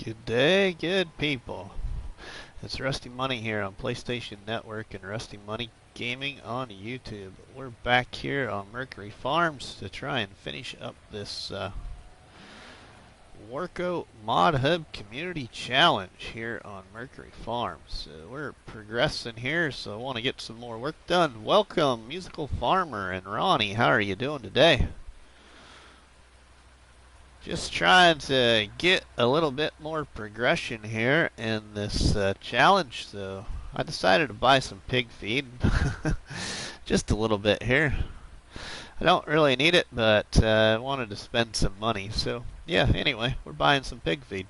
Good day, good people. It's RustyMoney here on PlayStation Network and RustyMoney Gaming on YouTube. We're back here on Mercury Farms to try and finish up this Warco Mod Hub Community Challenge here on Mercury Farms. We're progressing here, so I want to get some more work done. Welcome, Musical Farmer and Ronnie. How are you doing today? Just trying to get a little bit more progression here in this challenge, so I decided to buy some pig feed. Just a little bit here. I don't really need it, but I wanted to spend some money, so yeah, anyway, we're buying some pig feed.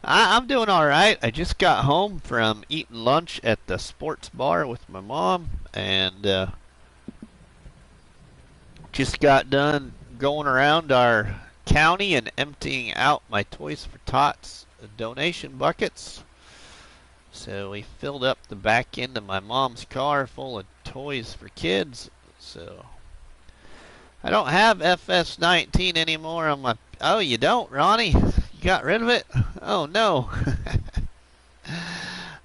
I'm doing alright. I just got home from eating lunch at the sports bar with my mom, and just got done going around our county and emptying out my Toys for Tots donation buckets. So we filled up the back end of my mom's car full of toys for kids. So I don't have FS19 anymore on my... Oh, you don't, Ronnie? You got rid of it? Oh, no.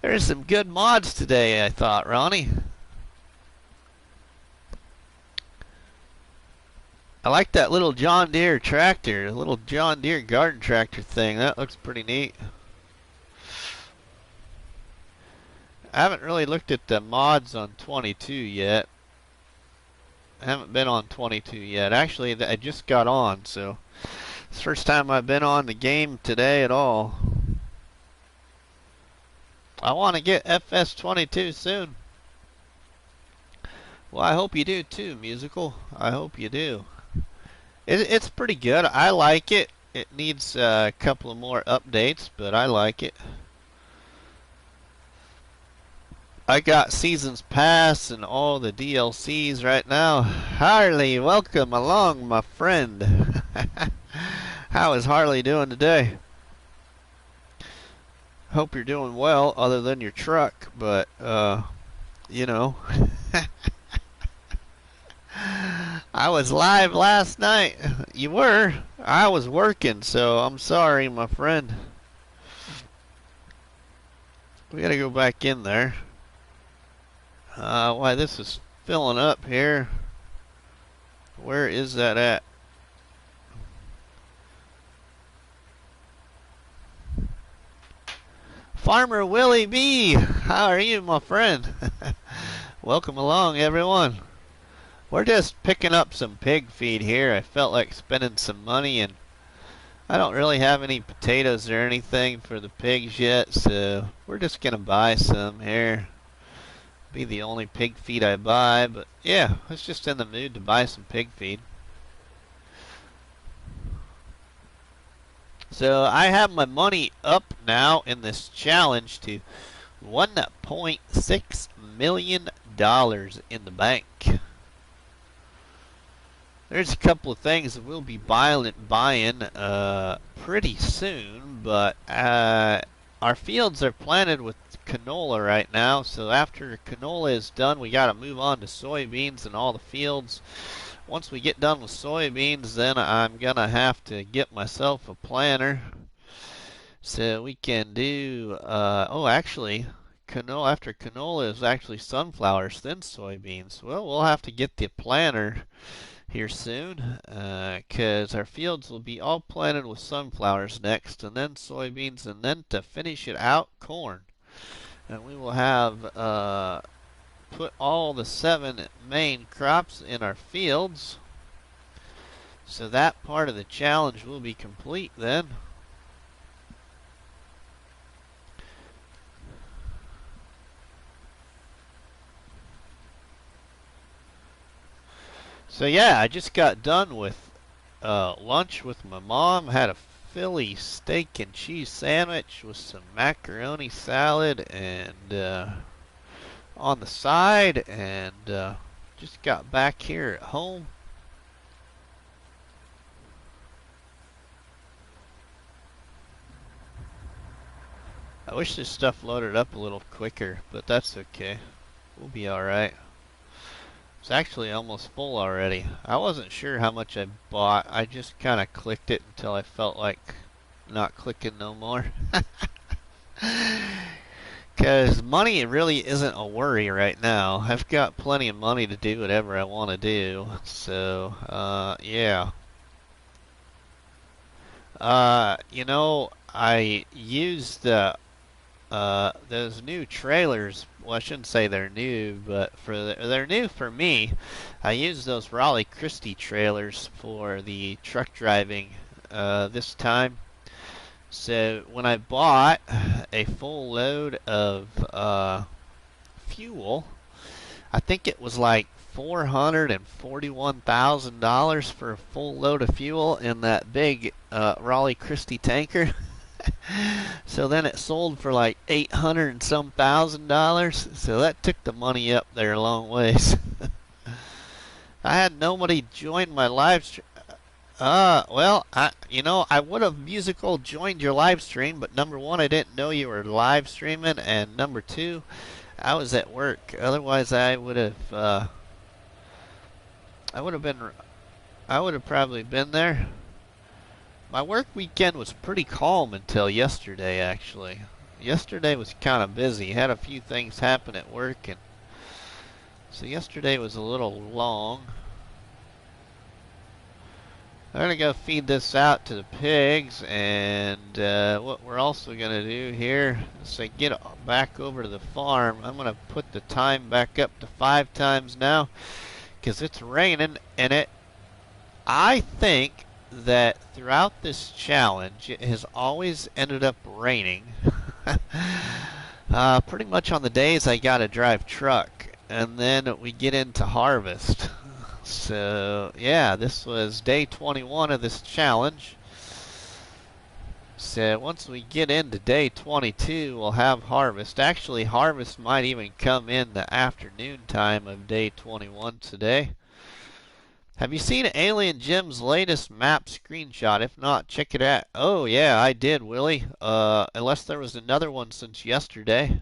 There's some good mods today, I thought, Ronnie. I like that little John Deere tractor, little John Deere garden tractor thing. That looks pretty neat. I haven't really looked at the mods on 22 yet. I haven't been on 22 yet. Actually, I just got on, so it's the first time I've been on the game today at all. I want to get FS22 soon. Well, I hope you do too, Musical. I hope you do. It's pretty good. I like it. It needs a couple of more updates, but I like it. I got Seasons Pass and all the DLCs right now. Harley, welcome along, my friend. How is Harley doing today? Hope you're doing well, other than your truck, but, you know. I was live last night. You were? I was working, so I'm sorry, my friend. We gotta go back in there. Why, this is filling up here. Where is that at? Farmer Willie B! How are you, my friend? Welcome along, everyone. We're just picking up some pig feed here. I felt like spending some money, and I don't really have any potatoes or anything for the pigs yet, so we're just gonna buy some here. Be the only pig feed I buy, but yeah, I was just in the mood to buy some pig feed. So I have my money up now in this challenge to $1.6 million in the bank. There's a couple of things that we'll be buying pretty soon, but our fields are planted with canola right now, so after canola is done, we got to move on to soybeans and all the fields. Once we get done with soybeans, then I'm going to have to get myself a planter so we can do, actually, canola, after canola is actually sunflowers, then soybeans. Well, we'll have to get the planter here soon, because our fields will be all planted with sunflowers next, and then soybeans, and then to finish it out, corn. And we will have put all the 7 main crops in our fields, so that part of the challenge will be complete then. So yeah, I just got done with lunch with my mom. Had a Philly steak and cheese sandwich with some macaroni salad and on the side, and just got back here at home. I wish this stuff loaded up a little quicker, but that's okay. We'll be alright. It's actually almost full already. I wasn't sure how much I bought. I just kind of clicked it until I felt like not clicking no more. Because money really isn't a worry right now. I've got plenty of money to do whatever I want to do. So, yeah. I used those new trailers. Well, I shouldn't say they're new, but they're new for me. I used those Raleigh Christie trailers for the truck driving this time. So when I bought a full load of fuel, I think it was like $441,000 for a full load of fuel in that big Raleigh Christie tanker. So then it sold for like 800 and some $1,000. So that took the money up there a long ways. I had nobody join my live stream. Well, I would have musical joined your live stream, but number one, I didn't know you were live streaming, and number two, I was at work. Otherwise, I would have probably been there. My work weekend was pretty calm until yesterday, actually. Yesterday was kind of busy. Had a few things happen at work, and so yesterday was a little long. I'm going to go feed this out to the pigs, and what we're also going to do here is get back over to the farm. I'm going to put the time back up to 5 times now because it's raining, and I think that throughout this challenge it has always ended up raining. Pretty much on the days I got to drive truck, and then we get into harvest. So, yeah, this was day 21 of this challenge. So, once we get into day 22, we'll have harvest. Actually, harvest might even come in the afternoon time of day 21 today. Have you seen Alien Jim's latest map screenshot? If not, check it out. Oh, yeah, I did, Willie. Unless there was another one since yesterday.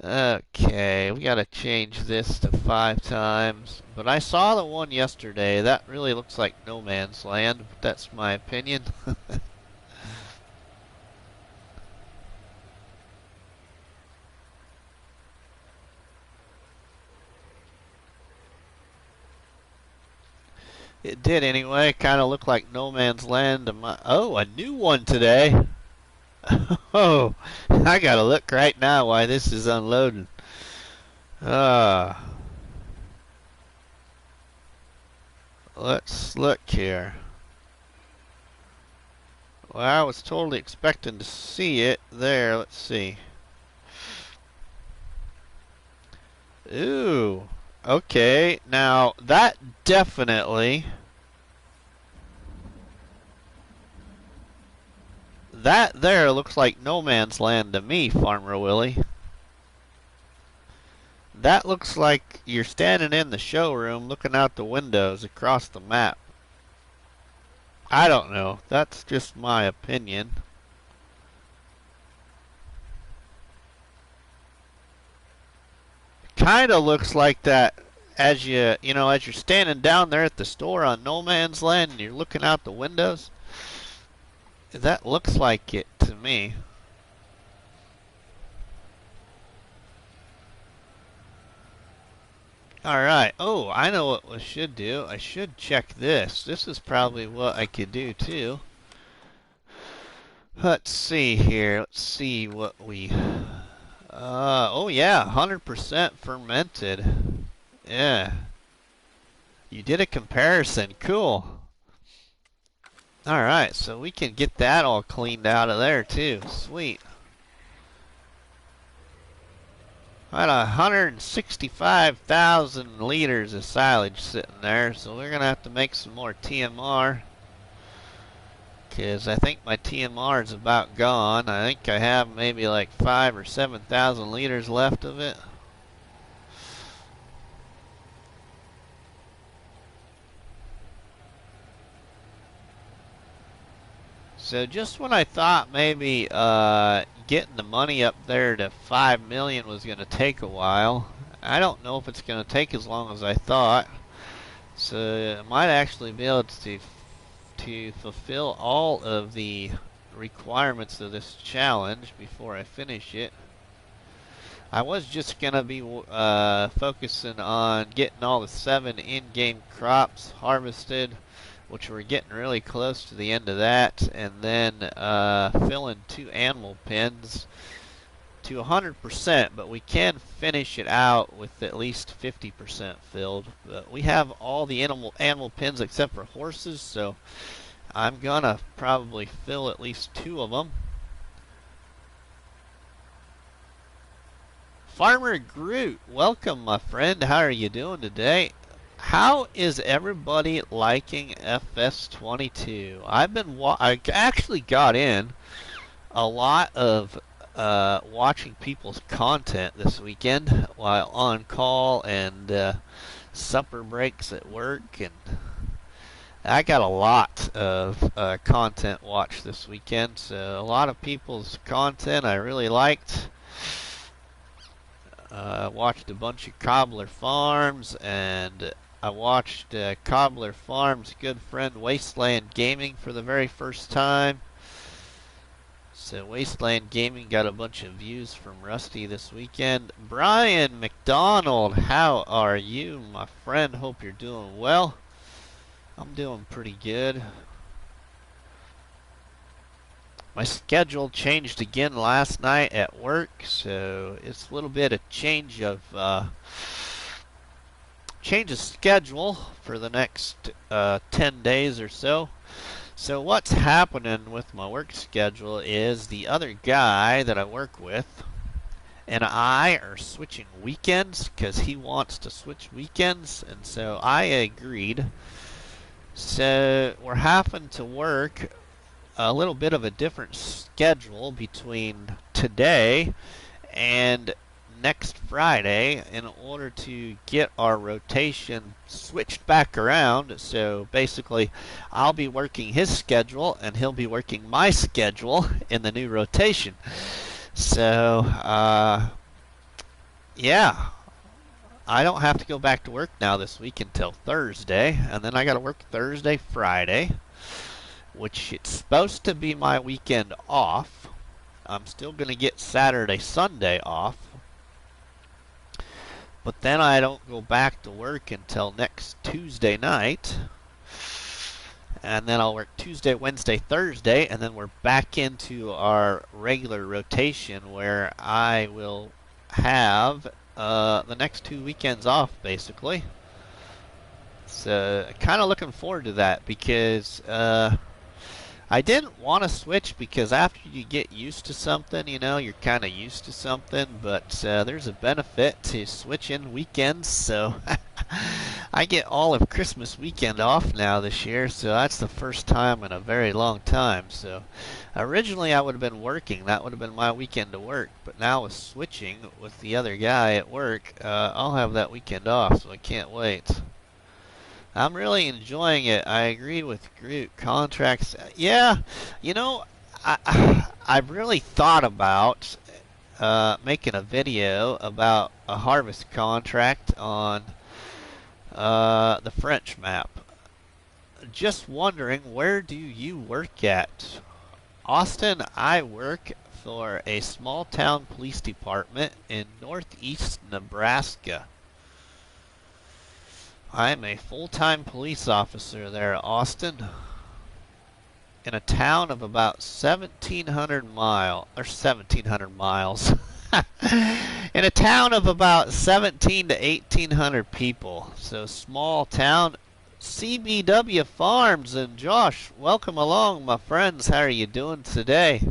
Okay, we gotta change this to 5 times. But I saw the one yesterday. That really looks like no man's land, but that's my opinion. It did anyway. Kind of looked like no man's land. Oh, a new one today. Oh, I gotta look right now why this is unloading. Let's look here. Well, I was totally expecting to see it there. Let's see. Ooh, okay. Now, that definitely... That there looks like no man's land to me, Farmer Willie. That looks like you're standing in the showroom looking out the windows across the map. I don't know. That's just my opinion. Kinda looks like that as you're standing down there at the store on no man's land and you're looking out the windows. That looks like it to me. Alright. Oh, I know what we should do. I should check this. This is probably what I could do too. Let's see here. Let's see what we... oh yeah, 100% fermented. Yeah. You did a comparison. Cool. Alright, so we can get that all cleaned out of there too. Sweet. Got 165,000 liters of silage sitting there, so we're going to have to make some more TMR. Because I think my TMR is about gone. I think I have maybe like 5,000 or 7,000 liters left of it. So just when I thought maybe getting the money up there to 5 million was going to take a while, I don't know if it's going to take as long as I thought. So I might actually be able to to fulfill all of the requirements of this challenge before I finish it. I was just going to be focusing on getting all the 7 in-game crops harvested, which we're getting really close to the end of that, and then filling 2 animal pens to 100%, but we can finish it out with at least 50% filled. But we have all the animal pens except for horses, so I'm gonna probably fill at least 2 of them. Farmer Groot, welcome my friend. How are you doing today? How is everybody liking FS22? I actually got in a lot of watching people's content this weekend while on call and supper breaks at work, and I got a lot of content watched this weekend, so a lot of people's content I really liked. Watched a bunch of Cobbler Farms, and I watched Cobbler Farms' good friend Wasteland Gaming for the very first time. So Wasteland Gaming got a bunch of views from Rusty this weekend. Brian McDonald, how are you, my friend? Hope you're doing well. I'm doing pretty good. My schedule changed again last night at work, so it's a little bit of change of schedule for the next 10 days or so. So what's happening with my work schedule is the other guy that I work with and I are switching weekends because he wants to switch weekends, and so I agreed. So we're having to work a little bit of a different schedule between today and next Friday in order to get our rotation switched back around. So basically I'll be working his schedule and he'll be working my schedule in the new rotation. So yeah, I don't have to go back to work now this week until Thursday, and then I got to work Thursday, Friday, which it's supposed to be my weekend off. I'm still going to get Saturday, Sunday off, but then I don't go back to work until next Tuesday night, and then I'll work Tuesday, Wednesday, Thursday, and then we're back into our regular rotation where I will have the next 2 weekends off, basically. So kind of looking forward to that, because I didn't want to switch, because after you get used to something, you know, you're kind of used to something, but there's a benefit to switching weekends. So I get all of Christmas weekend off now this year, so that's the first time in a very long time. So originally I would have been working, that would have been my weekend to work, but now with switching with the other guy at work, I'll have that weekend off, so I can't wait. I'm really enjoying it. I agree with Groot. Contracts, yeah, you know, I've really thought about making a video about a harvest contract on the French map. Just wondering, where do you work at? Austin, I work for a small town police department in northeast Nebraska. I'm a full-time police officer there, Austin, in a town of about 1,700 miles. In a town of about 1,700 to 1,800 people. So small town. CBW Farms, and Josh, welcome along, my friends. How are you doing today?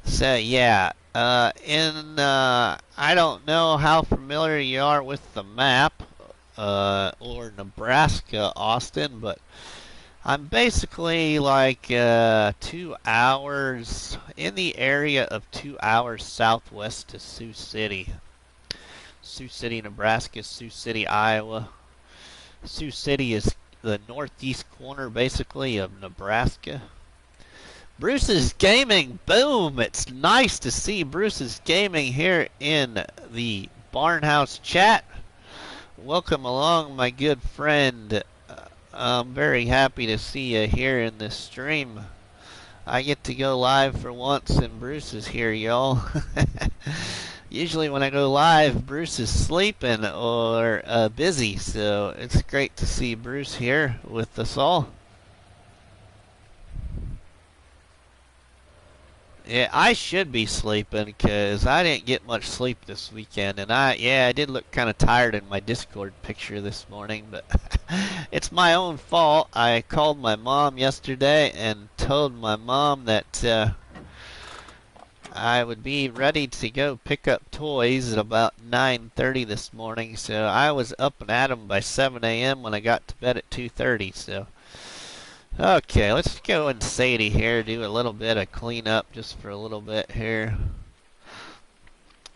So yeah, I don't know how familiar you are with the map or Nebraska, Austin, but I'm basically like 2 hours in the area of 2 hours southwest to Sioux City. Sioux City, Nebraska, Sioux City, Iowa. Sioux City is the northeast corner, basically, of Nebraska. Bruce's Gaming, boom! It's nice to see Bruce's Gaming here in the Barnhouse chat. Welcome along, my good friend I'm very happy to see you here in this stream. I get to go live for once and Bruce is here, y'all. Usually when I go live, Bruce is sleeping or busy, so it's great to see Bruce here with us all. Yeah, I should be sleeping because I didn't get much sleep this weekend, and I did look kind of tired in my Discord picture this morning, but it's my own fault. I called my mom yesterday and told my mom that I would be ready to go pick up toys at about 9:30 this morning, so I was up and at 'em by 7 a.m. when I got to bed at 2:30, so... Okay, let's go and Sadie here, do a little bit of cleanup just for a little bit here.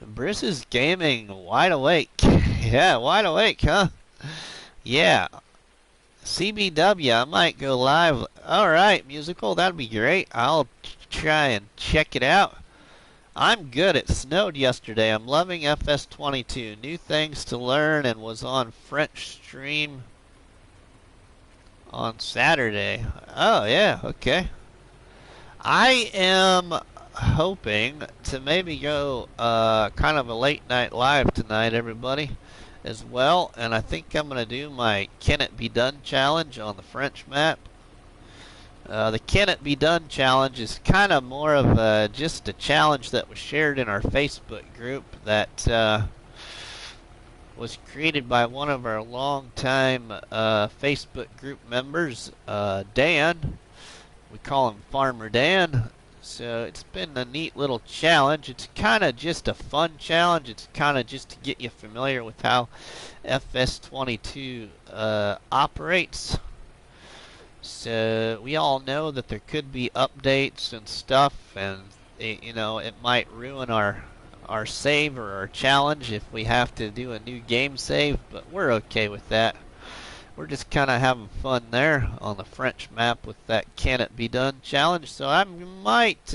Bruce is gaming, wide awake. Yeah, wide awake, huh? Yeah. CBW, I might go live. Alright, musical, that'd be great. I'll try and check it out. I'm good. It snowed yesterday. I'm loving FS22. New things to learn and was on French stream on Saturday. Oh, yeah, okay. I am hoping to maybe go kind of a late night live tonight, everybody, as well. And I think I'm going to do my Can It Be Done challenge on the French map. The Can It Be Done challenge is kind of more of just a challenge that was shared in our Facebook group that was created by one of our longtime Facebook group members, Dan. We call him Farmer Dan. So it's been a neat little challenge. It's kind of just a fun challenge. It's kind of just to get you familiar with how FS22 operates. So we all know that there could be updates and stuff, and it might ruin our save or our challenge if we have to do a new game save, but we're okay with that. We're just kind of having fun there on the French map with that Can It Be Done challenge. So I might,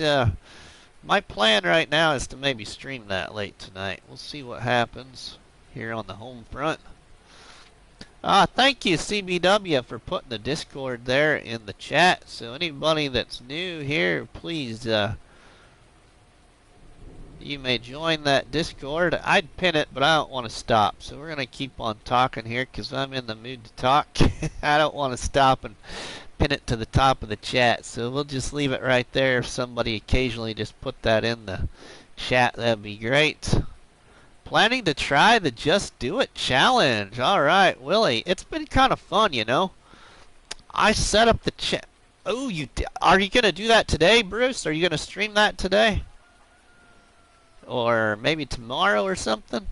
my plan right now is to maybe stream that late tonight. We'll see what happens here on the home front. Thank you CBW for putting the Discord there in the chat. So anybody that's new here, please, you may join that Discord. I'd pin it, but I don't want to stop. So we're going to keep on talking here because I'm in the mood to talk. I don't want to stop and pin it to the top of the chat. So we'll just leave it right there. If somebody occasionally just put that in the chat, that'd be great. Planning to try the Just Do It challenge. Alright, Willie. It's been kind of fun, you know. I set up the chat. Oh, are you going to do that today, Bruce? Are you going to stream that today? Or maybe tomorrow or something?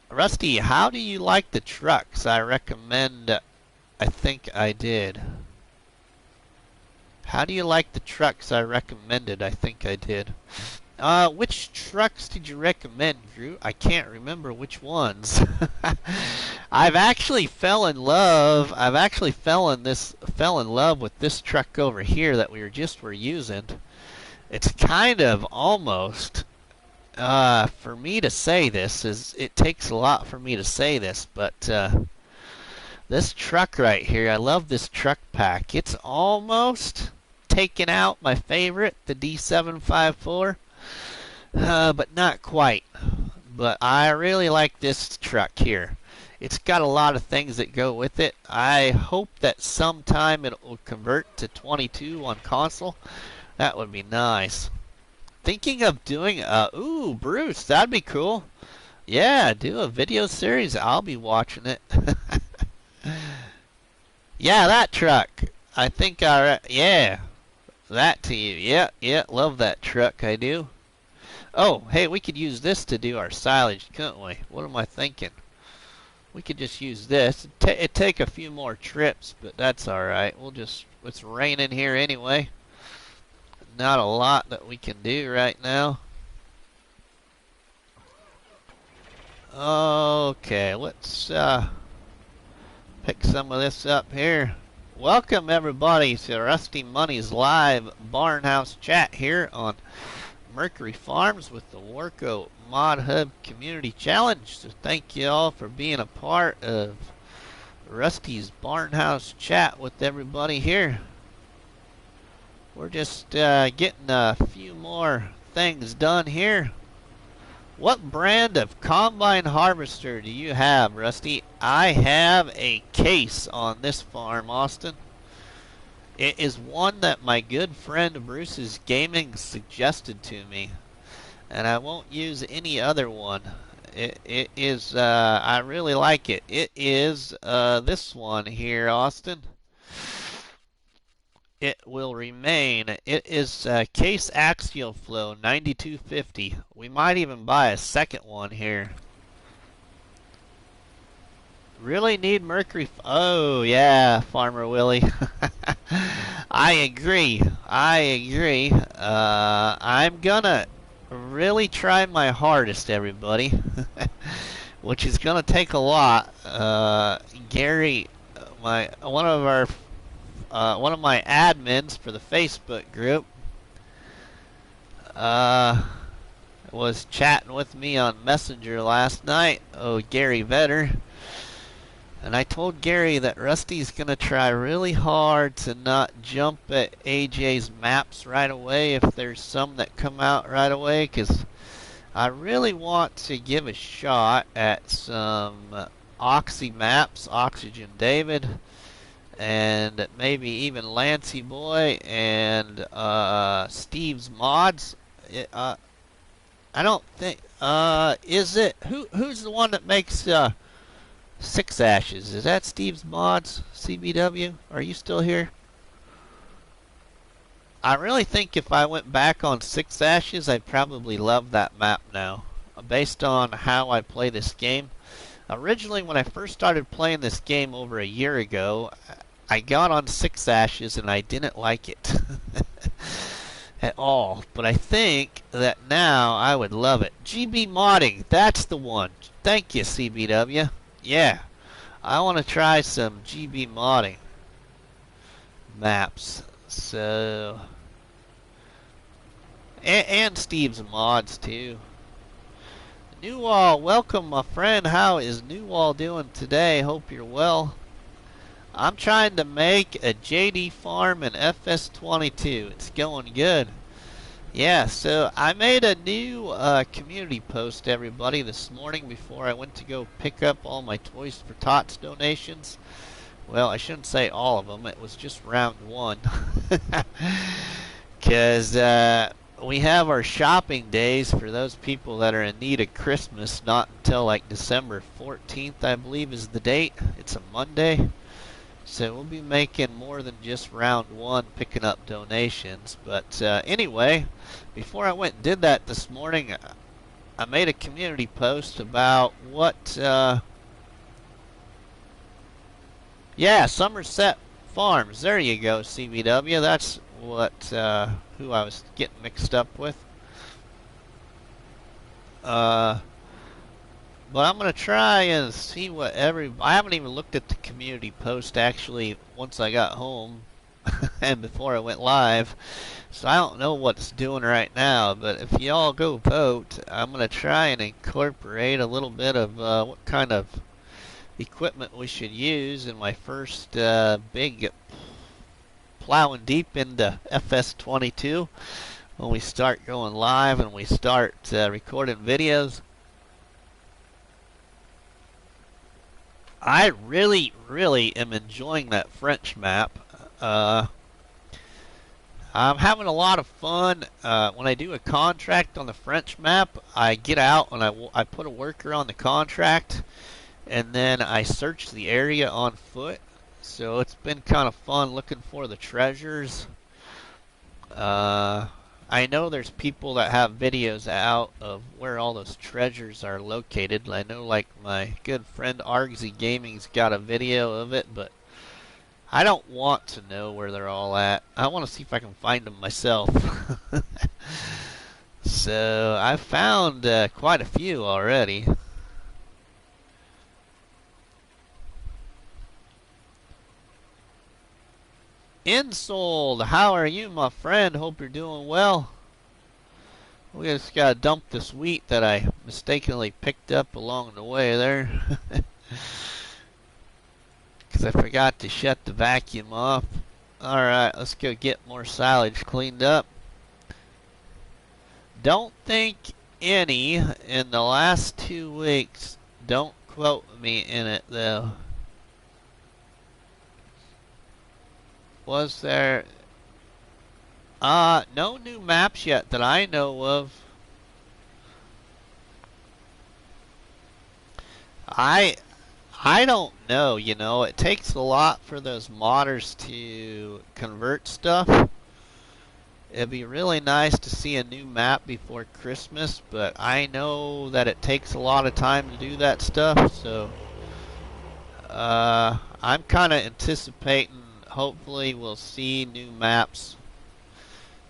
Rusty, how do you like the trucks? I recommend... I think I did. How do you like the trucks I recommended? I think I did. Which trucks did you recommend, Drew? I can't remember which ones. I've actually fell in love with this truck over here that we were using. It's kind of almost, for me to say this, it takes a lot for me to say this, but this truck right here, I love this truck pack. It's almost taken out my favorite, the D754, but not quite. But I really like this truck here. It's got a lot of things that go with it. I hope that sometime it will convert to 22 on console. That would be nice. Thinking of doing ooh, Bruce, that'd be cool. Yeah, do a video series. I'll be watching it. Yeah, that truck. I think yeah, that to you. Yeah, love that truck. I do. Oh, hey, we could use this to do our silage, couldn't we? What am I thinking? We could just use this. It'd take a few more trips, but that's alright. It's raining here anyway. Not a lot that we can do right now. Okay, let's pick some of this up here. Welcome everybody to RustyMoney's live Barnhouse chat here on Mercury Farms with the Warco Mod Hub Community Challenge. So thank you all for being a part of Rusty's Barnhouse chat with everybody here. We're just getting a few more things done here. What brand of combine harvester do you have, Rusty? I have a Case on this farm, Austin. It is one that my good friend Bruce's Gaming suggested to me, and I won't use any other one. It is, I really like it. It is this one here, Austin. It will remain. It is Case Axial Flow 9250. We might even buy a second one here. Really need Mercury. Oh, yeah, Farmer Willie. I agree. I agree. I'm gonna really try my hardest, everybody. Which is gonna take a lot. Gary, one of my admins for the Facebook group, was chatting with me on Messenger last night. Oh, Gary Vetter. And I told Gary that Rusty's going to try really hard to not jump at AJ's maps right away if there's some that come out right away, because I really want to give a shot at some Oxy maps, Oxygen David, and maybe even Lancey Boy and Steve's mods. I don't think, is it, who's the one that makes Six Ashes? Is that Steve's mods? CBW? Are you still here? I really think if I went back on Six Ashes, I'd probably love that map now, based on how I play this game. Originally, when I first started playing this game over a year ago, I got on Six Ashes and I didn't like it at all. But I think that now I would love it. GB modding, that's the one. Thank you, CBW. Yeah, I want to try some GB modding maps. So, and Steve's mods too. Newall, welcome my friend. How is Newall doing today? Hope you're well. I'm trying to make a JD farm in FS22. It's going good. Yeah, so I made a new community post, everybody, this morning before I went to go pick up all my Toys for Tots donations. Well, I shouldn't say all of them. It was just round one. Because we have our shopping days for those people that are in need of Christmas, not until like December 14th, I believe is the date. It's a Monday. So we'll be making more than just round one picking up donations. But anyway, before I went and did that this morning, I made a community post about what, yeah, Somerset Farms. There you go, CBW. That's what, who I was getting mixed up with. But I'm going to try and see what I haven't even looked at the community post actually once I got home and before I went live. So I don't know what it's doing right now. But if y'all go vote, I'm going to try and incorporate a little bit of what kind of equipment we should use in my first big plowing deep into FS22 when we start going live and we start recording videos. I really, really am enjoying that French map. I'm having a lot of fun. When I do a contract on the French map, I get out and I put a worker on the contract, and then I search the area on foot. So it's been kind of fun looking for the treasures. I know there's people that have videos out of where all those treasures are located. I know like my good friend Argsy Gaming's got a video of it, but I don't want to know where they're all at. I want to see if I can find them myself. So I found quite a few already. Insold, how are you, my friend? Hope you're doing well. We just gotta dump this wheat that I mistakenly picked up along the way there. because I forgot to shut the vacuum off. Alright, let's go get more silage cleaned up. Don't think any in the last 2 weeks. Don't quote me in it though. Was there no new maps yet that I know of. I don't know, you know, it takes a lot for those modders to convert stuff. It'd be really nice to see a new map before Christmas, but I know that it takes a lot of time to do that stuff, so I'm kind of anticipating hopefully we'll see new maps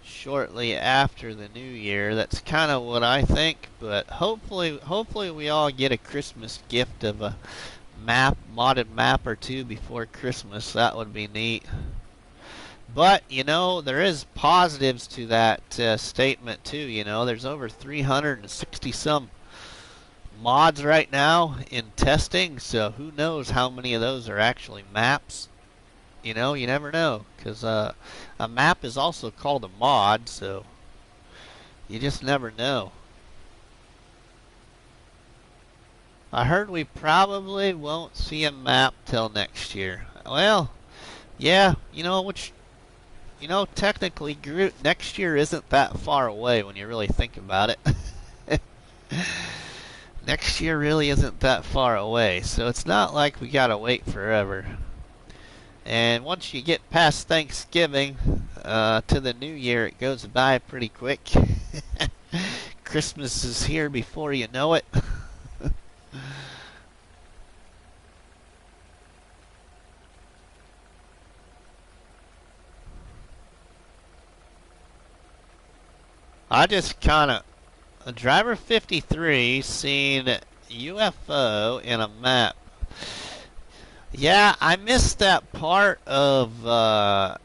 shortly after the new year. That's kind of what I think, but hopefully we all get a Christmas gift of a modded map or two before Christmas. That would be neat. But you know, there is positives to that statement too. You know, there's over 360 some mods right now in testing, so who knows how many of those are actually maps. You know, you never know, because a map is also called a mod, so you just never know. I heard we probably won't see a map till next year. Well, yeah, you know, technically, next year isn't that far away when you really think about it. Next year really isn't that far away, so it's not like we gotta wait forever. And once you get past Thanksgiving to the new year, it goes by pretty quick. Christmas is here before you know it. I just kind of, driver 53 seen UFO in a map. Yeah, I missed that part of, that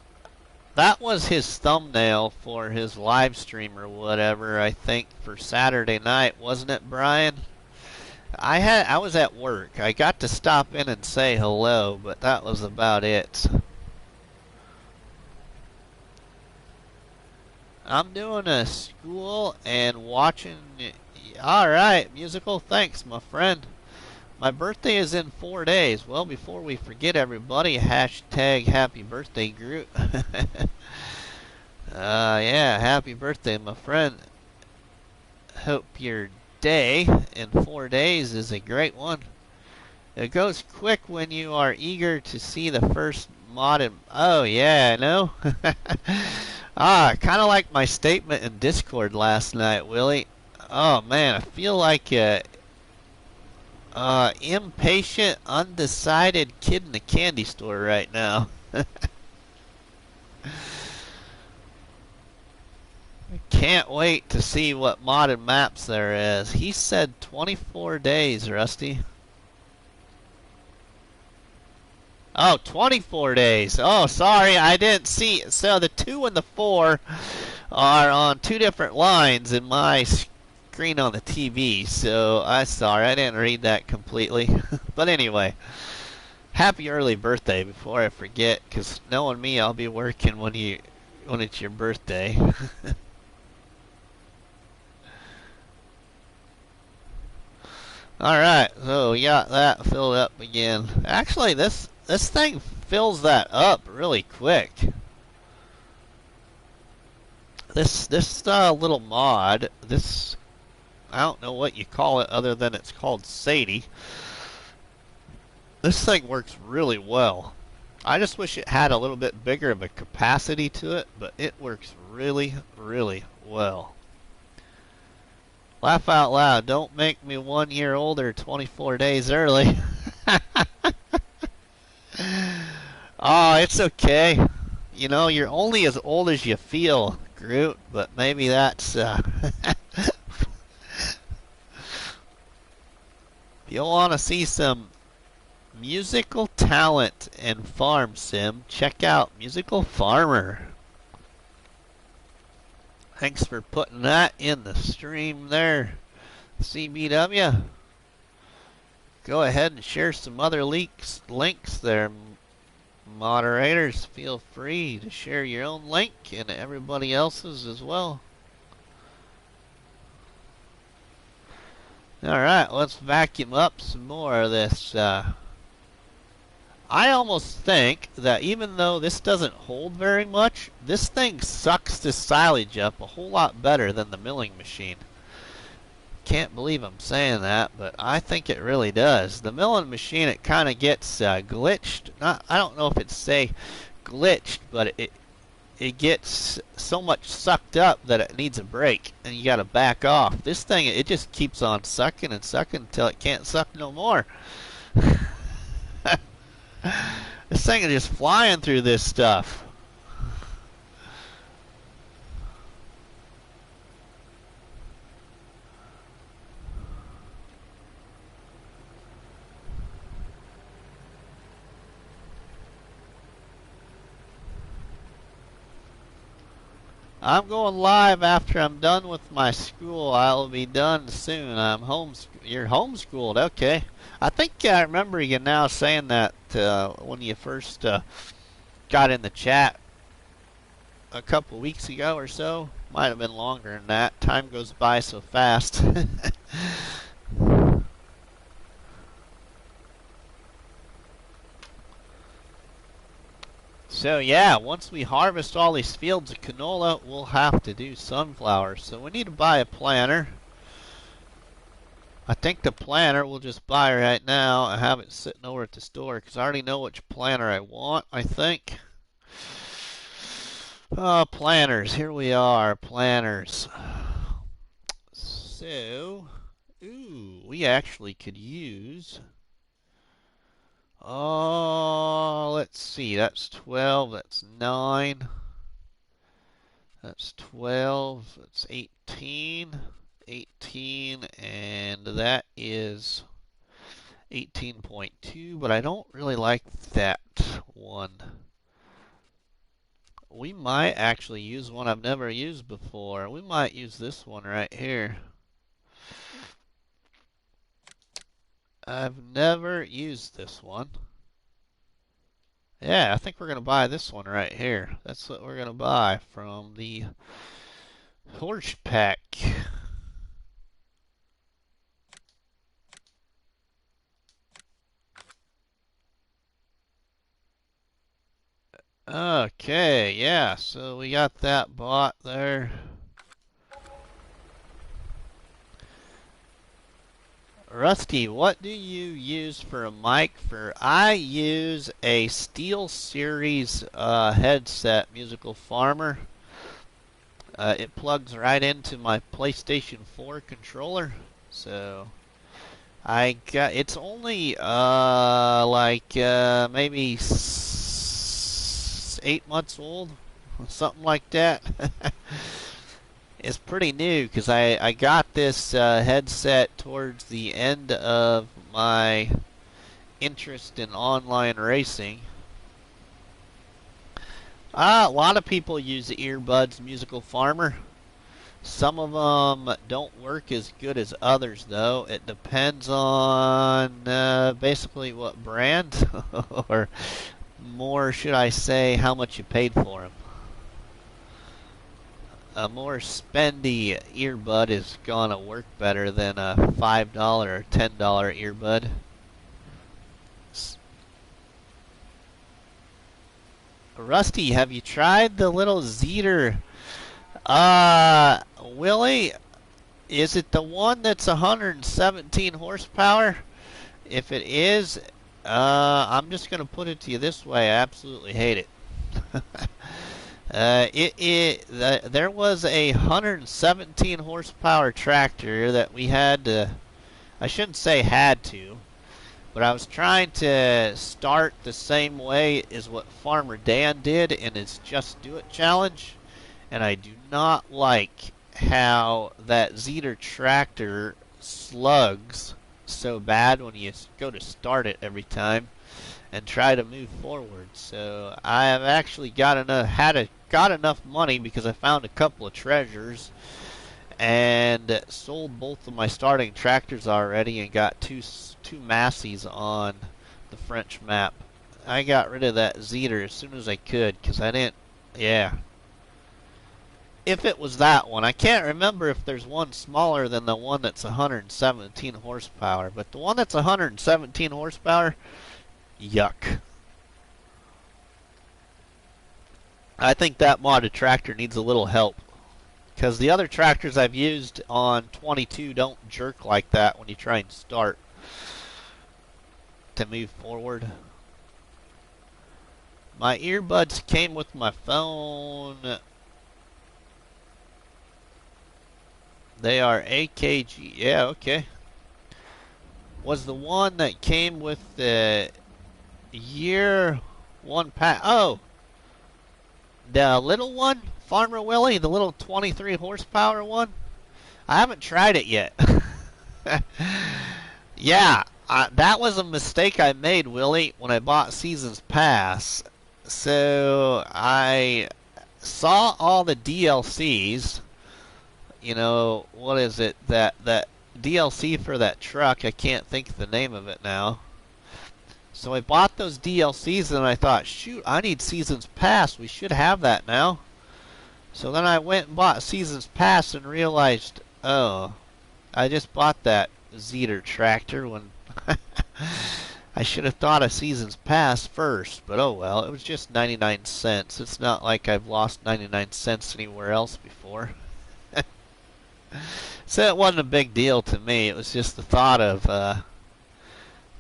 was his thumbnail for his live stream or whatever, I think, for Saturday night, wasn't it, Brian? I was at work. I got to stop in and say hello, but that was about it. I'm doing a school and watching. Alright, musical, thanks, my friend. My birthday is in 4 days. Well, before we forget, everybody, hashtag happy birthday, Groot. Yeah, happy birthday, my friend. Hope your day in 4 days is a great one. It goes quick when you are eager to see the first modded. Oh, yeah, I know. Kind of like my statement in Discord last night, Willie. Oh, man, I feel like impatient, undecided kid in the candy store right now. Can't wait to see what modded maps there is. He said 24 days, Rusty. Oh, 24 days. Oh, sorry, I didn't see. So the 2 and the 4 are on 2 different lines in my screen on the TV. So I'm sorry, I didn't read that completely. But anyway, happy early birthday before I forget, because knowing me, I'll be working when it's your birthday. Alright, so we got that filled up again. Actually, this thing fills that up really quick. This little mod, I don't know what you call it other than it's called Sadie. This thing works really well. I just wish it had a little bit bigger of a capacity to it, but it works really, really well. Laugh out loud. Don't make me 1 year older 24 days early. Oh, it's okay. You know, you're only as old as you feel, Groot, but maybe that's, if you'll want to see some musical talent in Farm Sim, check out Musical Farmer. Thanks for putting that in the stream there, CBW. go ahead and share some other links there. Moderators, feel free to share your own link and everybody else's as well. Alright, let's vacuum up some more of this. I almost think that even though this doesn't hold very much, this thing sucks this silage up a whole lot better than the milling machine. Can't believe I'm saying that, but I think it really does. The milling machine, it kind of gets glitched. I don't know if it's say glitched, but it gets so much sucked up that it needs a break, and you got to back off. This thing, it just keeps on sucking and sucking until it can't suck no more. This thing is just flying through this stuff. I'm going live after I'm done with my school. I'll be done soon. You're homeschooled, okay. I think I remember you now saying that when you first got in the chat a couple weeks ago or so. Might have been longer than that. Time goes by so fast. So yeah, once we harvest all these fields of canola, we'll have to do sunflowers. So we need to buy a planter. I think the planter we'll just buy right now. I have it sitting over at the store because I already know which planter I want, I think. Planters. Here we are, planters. So, we actually could use... let's see. That's 12. That's 9. That's 12. That's 18. 18. And that is 18.2. But I don't really like that one. We might actually use one I've never used before. We might use this one right here. I've never used this one. Yeah, I think we're going to buy this one right here. That's what we're going to buy from the horse pack. Okay, yeah, so we got that bought there. Rusty, what do you use for a mic? I use a SteelSeries headset, Musical Farmer. It plugs right into my PlayStation 4 controller. So it's only maybe 8 months old, something like that. It's pretty new because I got this headset towards the end of my interest in online racing. A lot of people use the earbuds, Musical Farmer. Some of them don't work as good as others, though. It depends on basically what brand, or more, should I say, how much you paid for them. A more spendy earbud is gonna work better than a $5 or $10 earbud. Rusty, have you tried the little Zeter? Willie, is it the one that's 117 horsepower? If it is, I'm just gonna put it to you this way: I absolutely hate it. There was a 117 horsepower tractor that we had to, I shouldn't say had to, but I was trying to start the same way as what Farmer Dan did in his Just Do It challenge, and I do not like how that Zeter tractor slugs so bad when you go to start it every time and try to move forward. So I have actually got enough money because I found a couple of treasures, and sold both of my starting tractors already and got two Massies on the French map. I got rid of that Zeter as soon as I could because I didn't. Yeah. If it was that one, I can't remember if there's one smaller than the one that's 117 horsepower, but the one that's 117 horsepower, yuck. I think that modded tractor needs a little help because the other tractors I've used on 22 don't jerk like that when you try and start to move forward. My earbuds came with my phone. They are AKG. Yeah, okay. Was the one that came with the year one pack? Oh, the little one, Farmer Willie, the little 23 horsepower one. I haven't tried it yet. Yeah, that was a mistake I made, Willie, when I bought Seasons Pass. So I saw all the DLCs. You know, what is it? That DLC for that truck. I can't think of the name of it now. So I bought those DLCs and I thought, shoot, I need Seasons Pass. We should have that now. So then I went and bought Seasons Pass and realized, oh, I just bought that Zeter tractor when I should have thought of Seasons Pass first. But oh well, it was just 99 cents. It's not like I've lost 99 cents anywhere else before. So it wasn't a big deal to me. It was just the thought of,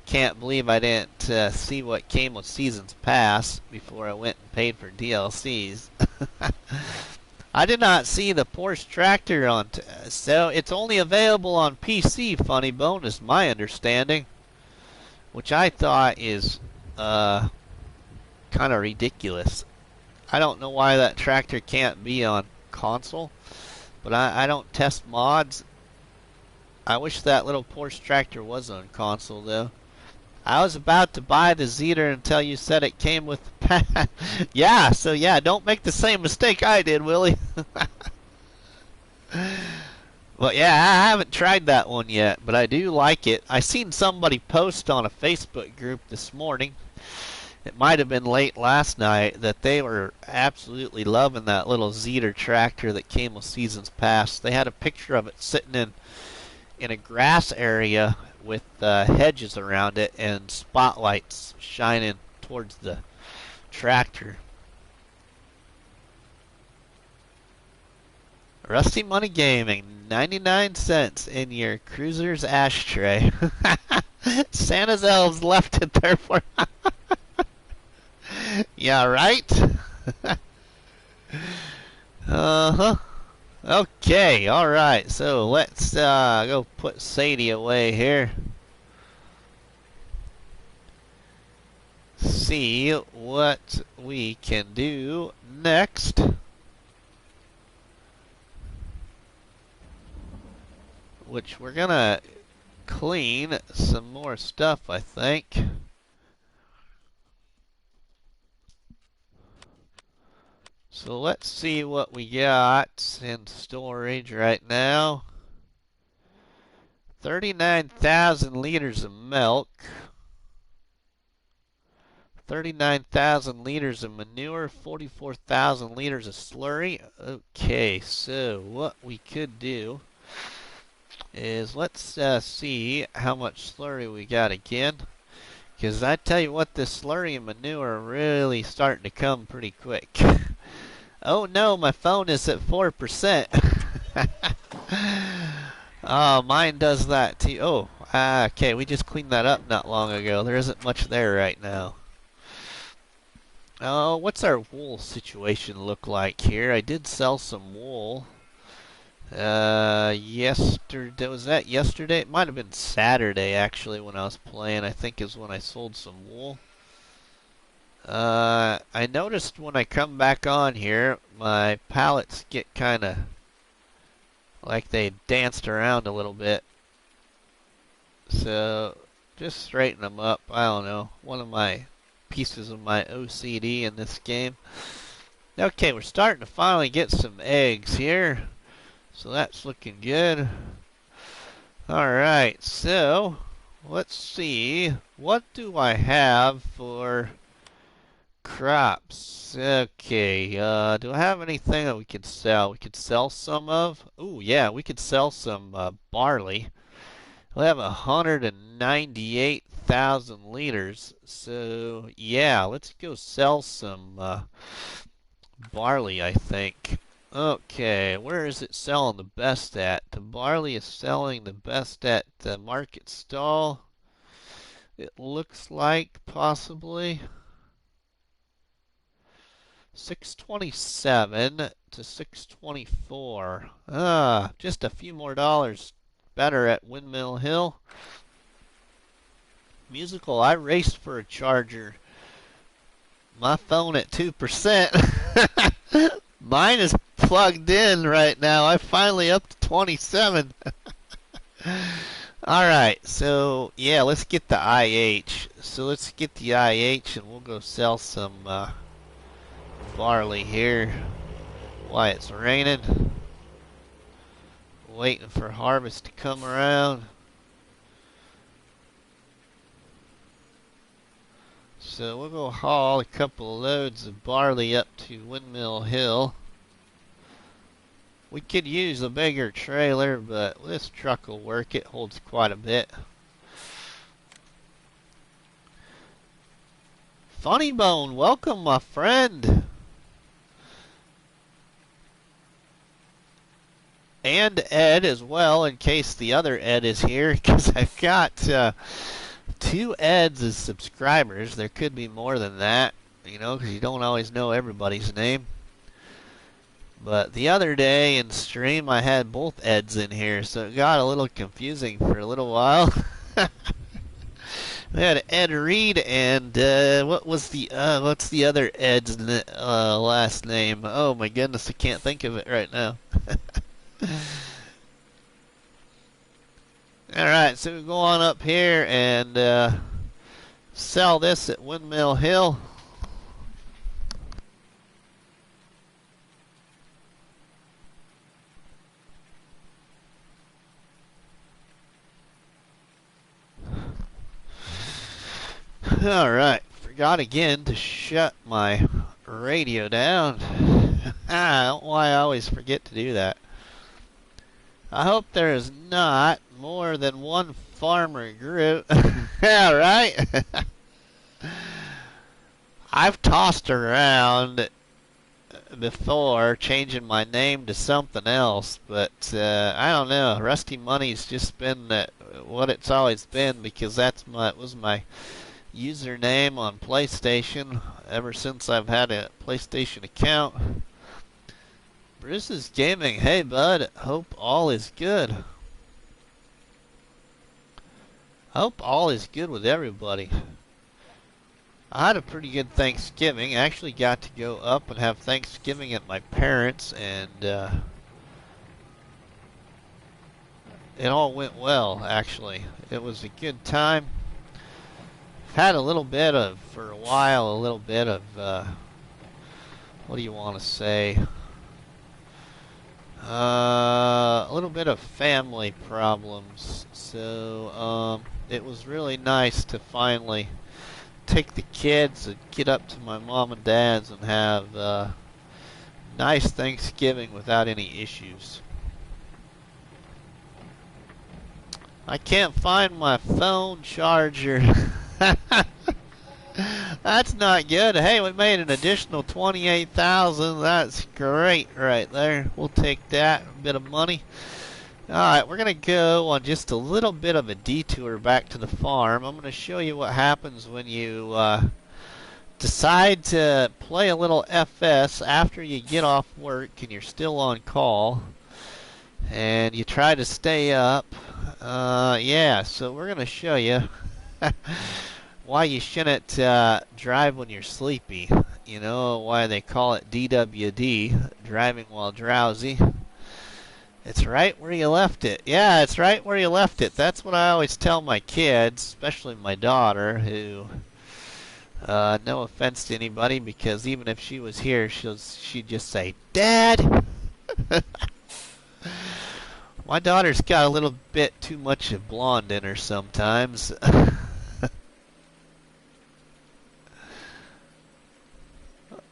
can't believe I didn't see what came with Seasons Pass before I went and paid for DLCs. I did not see the Porsche tractor on, so it's only available on PC, Funny Bone, is my understanding. Which I thought is, kind of ridiculous. I don't know why that tractor can't be on console. But I don't test mods. I wish that little Porsche tractor was on console, though. I was about to buy the Zeter until you said it came with the Yeah, so yeah, don't make the same mistake I did, Willie. But yeah, I haven't tried that one yet, but I do like it. I seen somebody post on a Facebook group this morning. It might have been late last night that they were absolutely loving that little Zeter tractor that came with Seasons Pass. They had a picture of it sitting in a grass area with hedges around it and spotlights shining towards the tractor. Rusty Money Gaming, 99 cents in your cruiser's ashtray. Santa's elves left it there for Yeah, right? Uh-huh. Okay, alright. So let's go put Sadie away here. See what we can do next. Which we're gonna clean some more stuff, I think. So let's see what we got in storage right now. 39,000 liters of milk. 39,000 liters of manure. 44,000 liters of slurry. Okay, so what we could do is let's see how much slurry we got again. Because I tell you what, this slurry and manure are really starting to come pretty quick. Oh no, my phone is at 4%. Oh, mine does that too. Oh, okay, we just cleaned that up not long ago. There isn't much there right now. Oh, what's our wool situation look like here? I did sell some wool. Yesterday, was that yesterday? It might have been Saturday actually when I was playing, I think is when I sold some wool. I noticed when I come back on here, my pallets get kind of like they danced around a little bit. So, just straighten them up. I don't know. One of my pieces of my OCD in this game. Okay, we're starting to finally get some eggs here. So that's looking good. Alright, so let's see. What do I have for crops? Okay, do I have anything that we could sell? We could sell some of? Ooh, yeah, we could sell some barley. We have 198,000 liters. So, yeah, let's go sell some barley, I think. Okay, where is it selling the best at? The barley is selling the best at the market stall. It looks like possibly 627 to 624. Just a few more dollars better at Windmill Hill. Musical, I raced for a charger. My phone at 2%. Mine is plugged in right now. I'm finally up to 27. Alright, so yeah, let's get the IH. So let's get the IH and we'll go sell some barley here. Why, it's raining. Waiting for harvest to come around. So we'll go haul a couple of loads of barley up to Windmill Hill. We could use a bigger trailer, but this truck will work. It holds quite a bit. Funny Bone, welcome, my friend. And Ed as well, in case the other Ed is here, because I've got 2 Eds as subscribers. There could be more than that, you know, because you don't always know everybody's name. But the other day in stream, I had both Eds in here, so it got a little confusing for a little while. We had Ed Reed and what's the other Ed's last name? Oh my goodness, I can't think of it right now. Alright, so we go on up here and sell this at Windmill Hill. Alright, forgot again to shut my radio down. I don't know why I always forget to do that. I hope there is not more than one farmer group. Yeah, right? I've tossed around before changing my name to something else, but I don't know. RustyMoney's just been what it's always been, because was my username on PlayStation ever since I've had a PlayStation account. Bruce's Gaming, hey bud, hope all is good. Hope all is good with everybody. I had a pretty good Thanksgiving. I actually got to go up and have Thanksgiving at my parents', and it all went well, actually. It was a good time. Had a little bit of, for a while, a little bit of, what do you want to say? A little bit of family problems. So, it was really nice to finally take the kids and get up to my mom and dad's and have a nice Thanksgiving without any issues. I can't find my phone charger. That's not good. Hey, we made an additional 28,000. That's great right there. We'll take that bit of money. Alright, we're going to go on just a little bit of a detour back to the farm. I'm going to show you what happens when you decide to play a little FS after you get off work and you're still on call. And you try to stay up. Yeah, so we're going to show you why you shouldn't drive when you're sleepy. You know why they call it DWD, driving while drowsy. It's right where you left it. Yeah, it's right where you left it. That's what I always tell my kids, especially my daughter, who, no offense to anybody, because even if she was here, she'd just say, Dad! My daughter's got a little bit too much of blonde in her sometimes.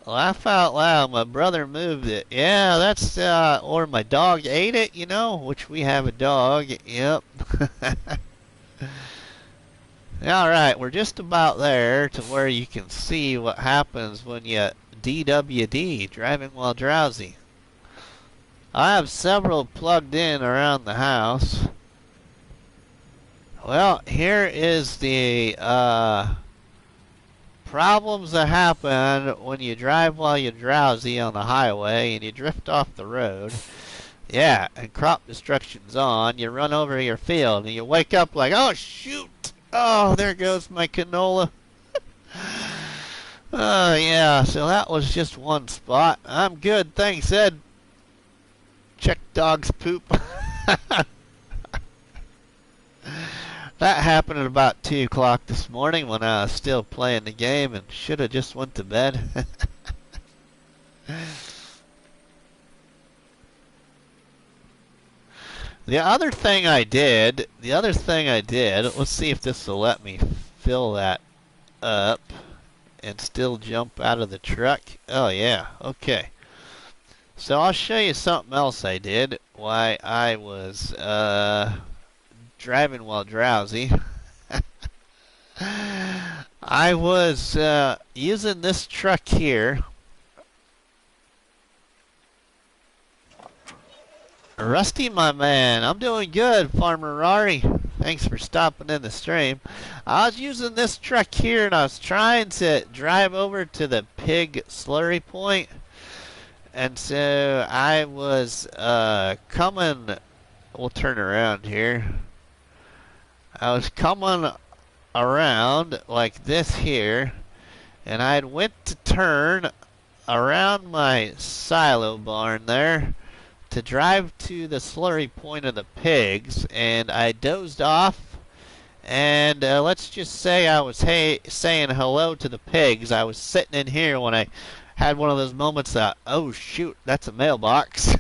Laugh out loud, my brother moved it. Yeah, that's, or my dog ate it, you know, which we have a dog. Yep. Alright, we're just about there to where you can see what happens when you DWD, driving while drowsy. I have several plugged in around the house. Well, here is the problems that happen when you drive while you're drowsy on the highway and you drift off the road. Yeah, and crop destruction's on. You run over your field and you wake up like, oh shoot! Oh, there goes my canola. Oh yeah, so that was just one spot. I'm good, thanks Ed. Check dog's poop. That happened at about 2 o'clock this morning when I was still playing the game and should have just went to bed. The other thing I did, let's see if this will let me fill that up and still jump out of the truck. Oh yeah, okay. So I'll show you something else I did while I was driving while drowsy. I was using this truck here. Rusty, my man, I'm doing good, Farmer Rari. Thanks for stopping in the stream. I was using this truck here and I was trying to drive over to the pig slurry point. And so I was coming, we'll turn around here. I was coming around like this here, and I went to turn around my silo barn there to drive to the slurry point of the pigs, and I dozed off, and let's just say I was saying hello to the pigs. I was sitting in here when I had one of those moments that, oh shoot, that's a mailbox.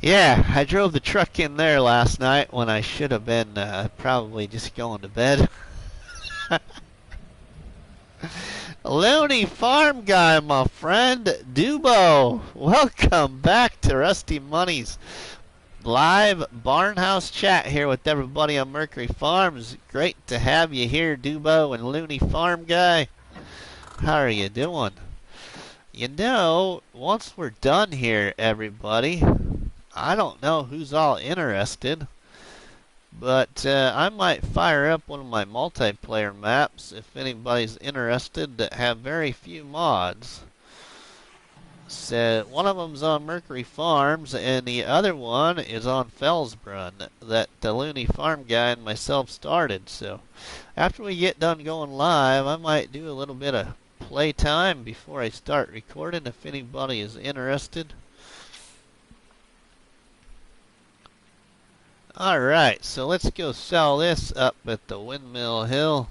Yeah, I drove the truck in there last night when I should have been probably just going to bed. Looney Farm Guy, my friend, Dubo, welcome back to Rusty Money's live barnhouse chat here with everybody on Mercury Farms. Great to have you here, Dubo and Looney Farm Guy. How are you doing? You know, once we're done here, everybody, I don't know who's all interested, but I might fire up one of my multiplayer maps if anybody's interested that have very few mods. So one of them's on Mercury Farms and the other one is on Fellsbrunn that the Looney Farm Guy and myself started. So after we get done going live, I might do a little bit of playtime before I start recording if anybody is interested. Alright, so let's go sell this up at the Windmill Hill.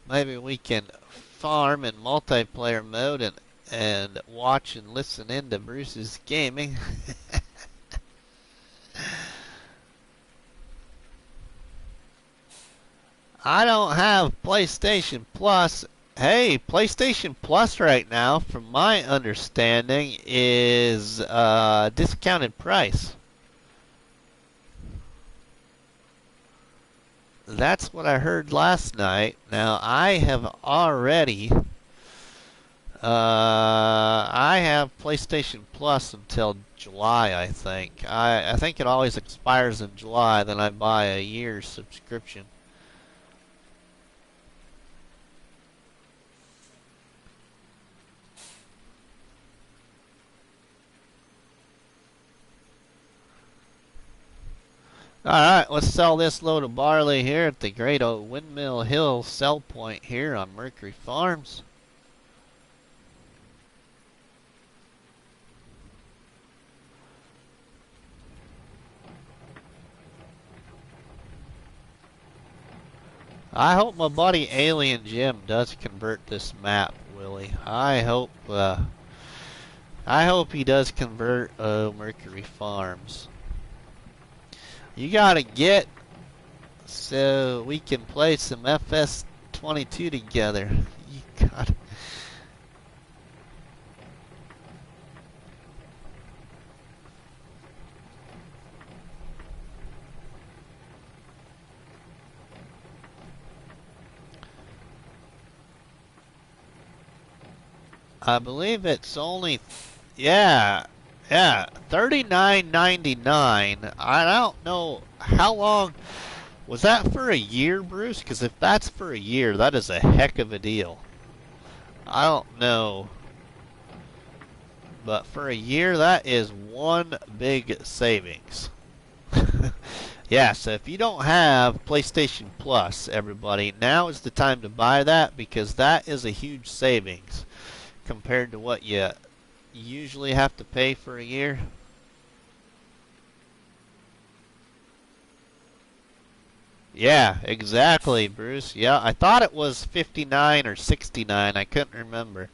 Maybe we can farm in multiplayer mode and watch and listen into Bruce's gaming. I don't have PlayStation Plus. Hey, PlayStation Plus right now, from my understanding, is discounted price. That's what I heard last night. Now, I have already I have PlayStation Plus until July, I think. I think it always expires in July, then I buy a year's subscription. Alright, let's sell this load of barley here at the great old Windmill Hill sell point here on Mercury Farms. I hope my buddy Alien Jim does convert this map, Willie. I hope I hope he does convert Mercury Farms. You gotta get so we can play some FS22 together. You got. I believe it's only, yeah, yeah, $39.99. I don't know how long was that for a year, Bruce? Because if that's for a year, that is a heck of a deal. I don't know, but for a year, that is one big savings. Yeah, so if you don't have PlayStation Plus, everybody, now is the time to buy that because that is a huge savings compared to what you usually have to pay for a year. Yeah, exactly, Bruce. Yeah, I thought it was 59 or 69. I couldn't remember.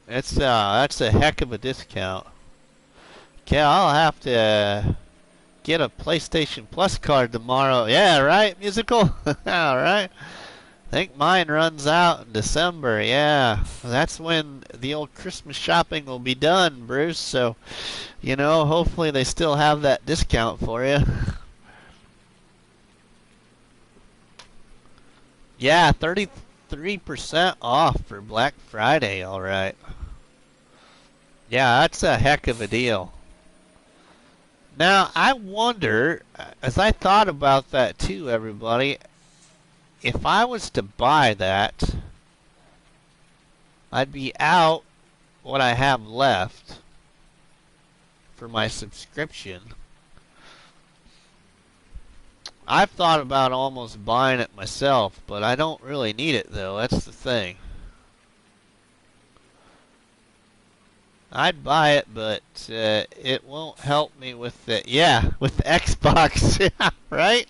It's that's a heck of a discount. Okay, I'll have to get a PlayStation Plus card tomorrow. Yeah, right, musical. All right. I think mine runs out in December. Yeah, that's when the old Christmas shopping will be done, Bruce. So, hopefully they still have that discount for you. Yeah, 33% off for Black Friday, all right. Yeah, that's a heck of a deal. Now, I wonder, as I thought about that too, everybody, if I was to buy that, I'd be out what I have left for my subscription. I've thought about almost buying it myself, but I don't really need it though. That's the thing. I'd buy it, but it won't help me with the with the Xbox, yeah, right?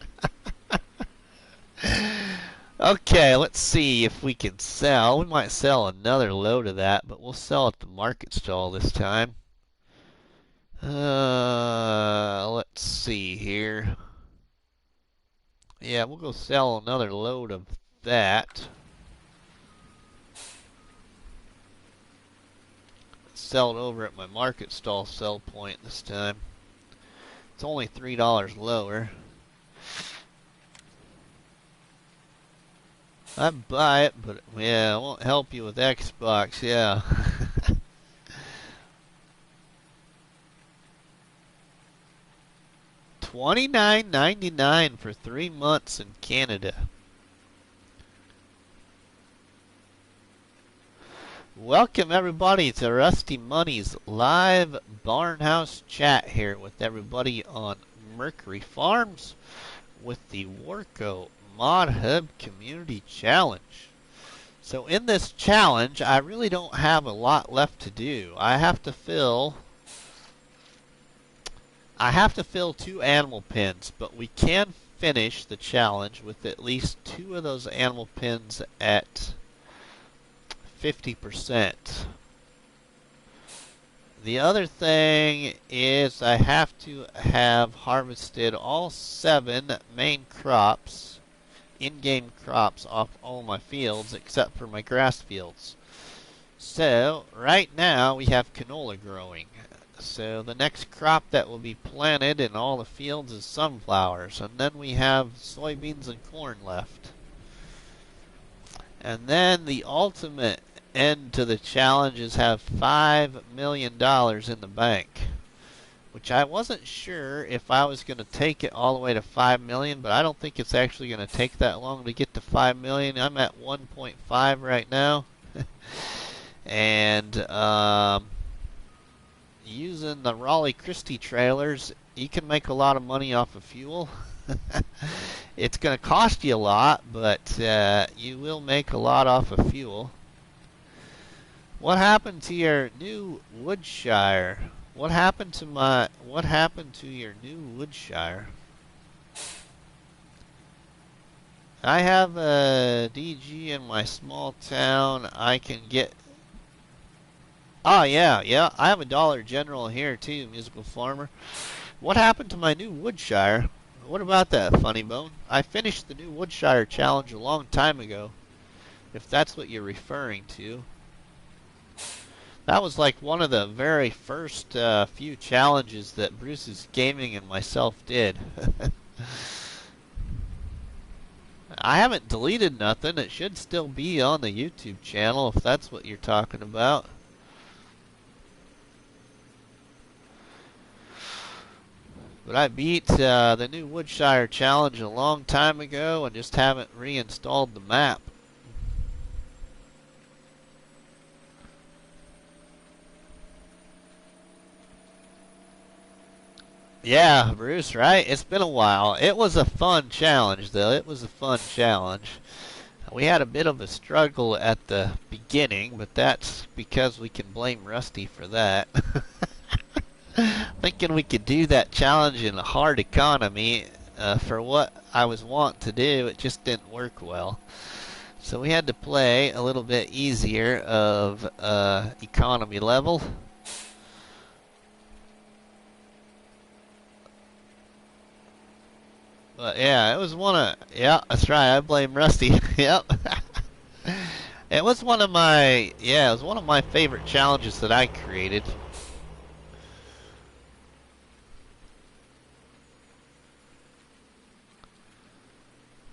Okay, let's see if we can sell. We might sell another load of that, but we'll sell at the market stall this time. Let's see here. Yeah, we'll go sell another load of that. Sell it over at my market stall sell point this time. It's only $3 lower. I'd buy it, but yeah, it won't help you with Xbox, yeah. $29.99 for 3 months in Canada. Welcome everybody to Rusty Money's live Barnhouse chat here with everybody on Mercury Farms with the Warco Mod Hub Community Challenge. So in this challenge, I really don't have a lot left to do. I have to fill 2 animal pens, but we can finish the challenge with at least 2 of those animal pens at 50%. The other thing is I have to have harvested all 7 main crops, in-game crops, off all my fields except for my grass fields. So right now we have canola growing. So the next crop that will be planted in all the fields is sunflowers, and then we have soybeans and corn left. And then the ultimate end to the challenge is have $5 million in the bank, which I wasn't sure if I was going to take it all the way to 5 million, but I don't think it's actually going to take that long to get to 5 million. I'm at 1.5 right now. And using the Raleigh Christie trailers, you can make a lot of money off of fuel. It's going to cost you a lot, but you will make a lot off of fuel. What happened to your new Woodshire? What happened to your new Woodshire? I have a DG in my small town. I can get Oh, yeah, yeah. I have a Dollar General here, too, Musical Farmer. What happened to my new Woodshire? What about that, Funny Bone? I finished the new Woodshire challenge a long time ago, if that's what you're referring to. That was like one of the very first few challenges that Bruce's Gaming and myself did. I haven't deleted nothing. It should still be on the YouTube channel if that's what you're talking about. But I beat the new Woodshire challenge a long time ago and just haven't reinstalled the map. Yeah, Bruce, right? It's been a while. It was a fun challenge, though. It was a fun challenge. We had a bit of a struggle at the beginning, but that's because we can blame Rusty for that. Thinking we could do that challenge in a hard economy for what I was wanting to do, it just didn't work well. So we had to play a little bit easier of economy level. But yeah, it was one of, yeah, that's right, I blame Rusty. Yep. It was one of my, yeah, it was one of my favorite challenges that I created.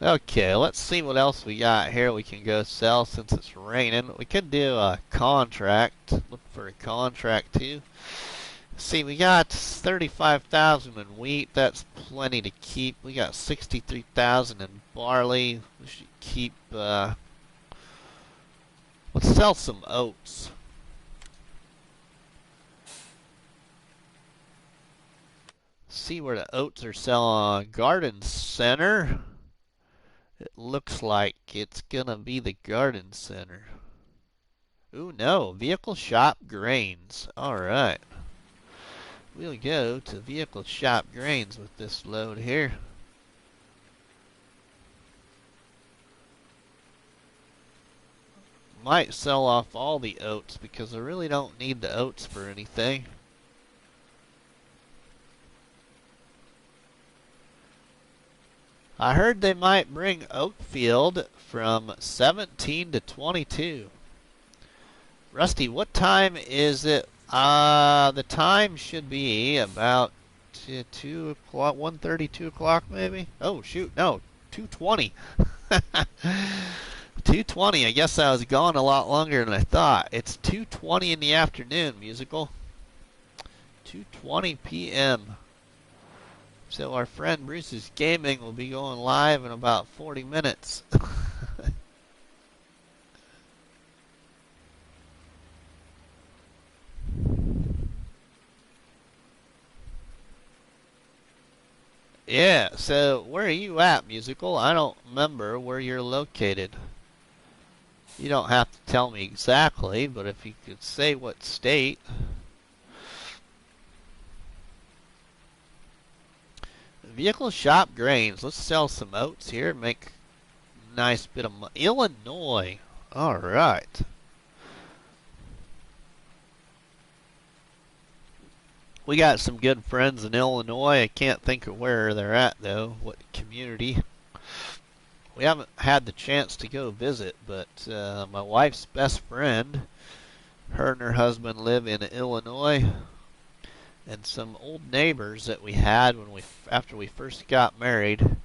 Okay, let's see what else we got here we can go sell since it's raining. We could do a contract. Look for a contract too. See, we got 35,000 in wheat. That's plenty to keep. We got 63,000 in barley. We should keep. Let's sell some oats. See where the oats are selling. Garden center. It looks like it's gonna be the garden center. Ooh, no. Vehicle shop grains. Alright. We'll go to vehicle shop grains with this load here. Might sell off all the oats because I really don't need the oats for anything. I heard they might bring Oakfield from 17 to 22. Rusty, what time is it? The time should be about 2 o'clock, 1:30, 2 o'clock maybe? Oh, shoot, no, 2:20. 2:20, I guess I was gone a lot longer than I thought. It's 2:20 in the afternoon, Musical. 2:20 p.m. So our friend Bruce's Gaming will be going live in about 40 minutes. Yeah, so where are you at, Musical? I don't remember where you're located. You don't have to tell me exactly, but if you could say what state. Vehicle shop grains. Let's sell some oats here. Make a nice bit of money. Illinois. All right. We got some good friends in Illinois. I can't think of where they're at, though. What community. We haven't had the chance to go visit, but my wife's best friend, her and her husband live in Illinois. And some old neighbors that we had after we first got married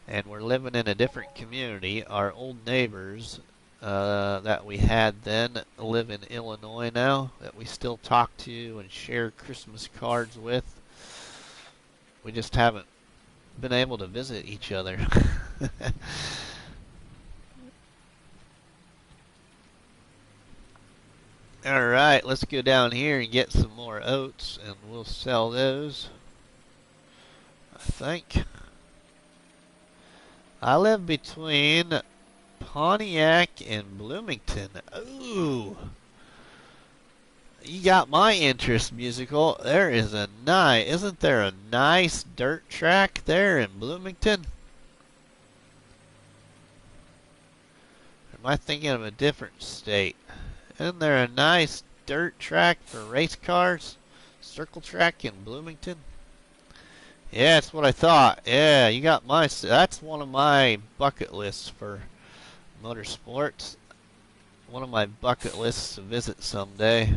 and we're living in a different community. Our old neighbors that we had then live in Illinois now, that we still talk to and share Christmas cards with. We just haven't been able to visit each other. Alright, let's go down here and get some more oats and we'll sell those. I think. I live between Pontiac and Bloomington. Ooh. You got my interest, Musical. There is isn't there a nice dirt track there in Bloomington? Or am I thinking of a different state? Isn't there a nice dirt track for race cars? Circle track in Bloomington? Yeah, that's what I thought. Yeah, you got my... That's one of my bucket lists for motorsports. One of my bucket lists to visit someday.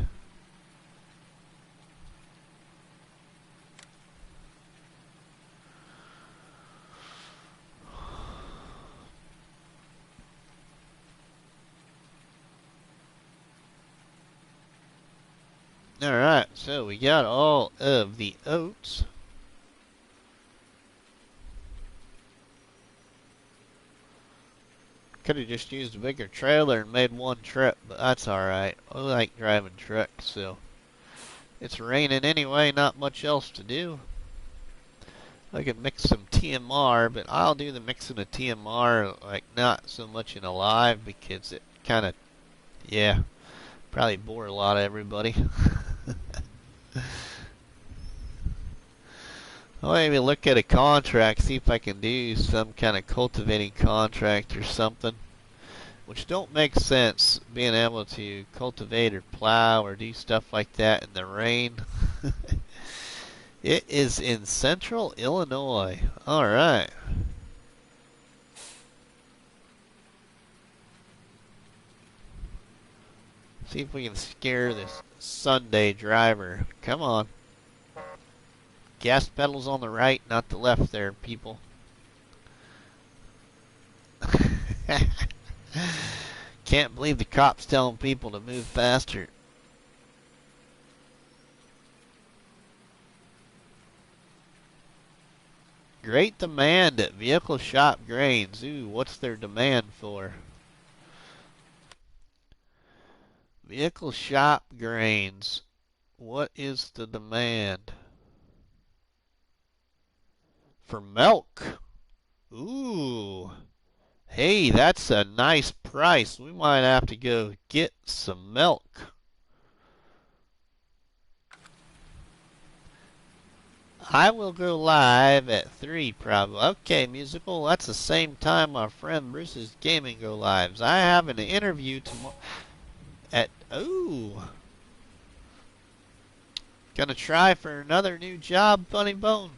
Alright, so we got all of the oats. Could have just used a bigger trailer and made one trip, but that's alright. I like driving trucks, so. It's raining anyway, not much else to do. I could mix some TMR, but I'll do the mixing of TMR, like, not so much in a live, because it kind of, yeah, probably bore a lot of everybody. I'll maybe look at a contract, see if I can do some kind of cultivating contract or something. Which don't make sense, being able to cultivate or plow or do stuff like that in the rain. It is in central Illinois. Alright. See if we can scare this Sunday driver. Come on. Gas pedals on the right, not the left there, people. Can't believe the cops telling people to move faster. Great demand at Vehicle Shop Grains. Ooh, what's their demand for? Vehicle Shop Grains. What is the demand? For milk. Ooh. Hey, that's a nice price. We might have to go get some milk. I will go live at 3 probably. Okay, musical. That's the same time my friend Bruce's gaming go lives. I have an interview tomorrow at... Ooh. Gonna try for another new job, Funny Bone.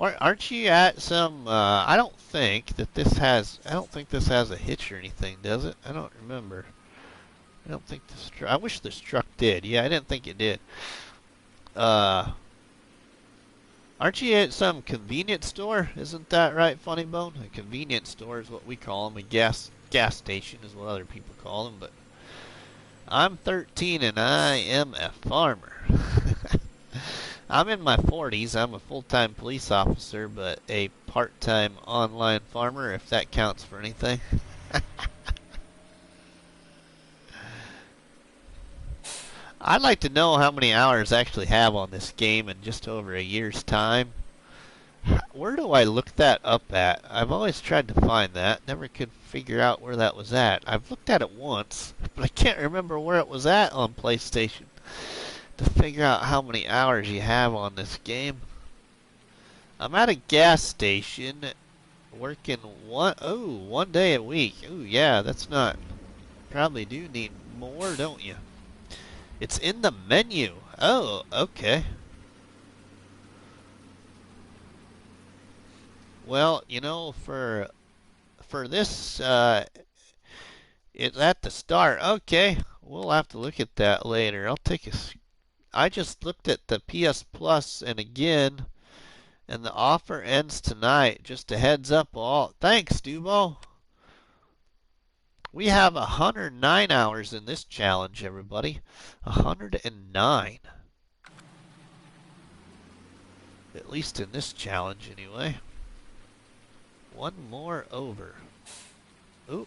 Aren't you at some, I don't think this has a hitch or anything, does it? I don't remember. I don't think this truck, I wish this truck did. Yeah, I didn't think it did. Aren't you at some convenience store? Isn't that right, Funny Bone? A convenience store is what we call them. A gas station is what other people call them, but I'm 13 and I am a farmer. I'm in my 40s. I'm a full-time police officer, but a part-time online farmer, if that counts for anything. I'd like to know how many hours I actually have on this game in just over a year's time. Where do I look that up at? I've always tried to find that. Never could figure out where that was at. I've looked at it once, but I can't remember where it was at on PlayStation. To figure out how many hours you have on this game. I'm at a gas station working one day a week. Ooh, yeah, that's not... Probably do need more, don't you? It's in the menu. Oh, okay. Well, you know, for this, it's at the start. Okay, we'll have to look at that later. I just looked at the PS Plus and again, and the offer ends tonight. Just a heads up. Thanks, Dubo. We have 109 hours in this challenge, everybody. 109. At least in this challenge, anyway. One more over. Ooh.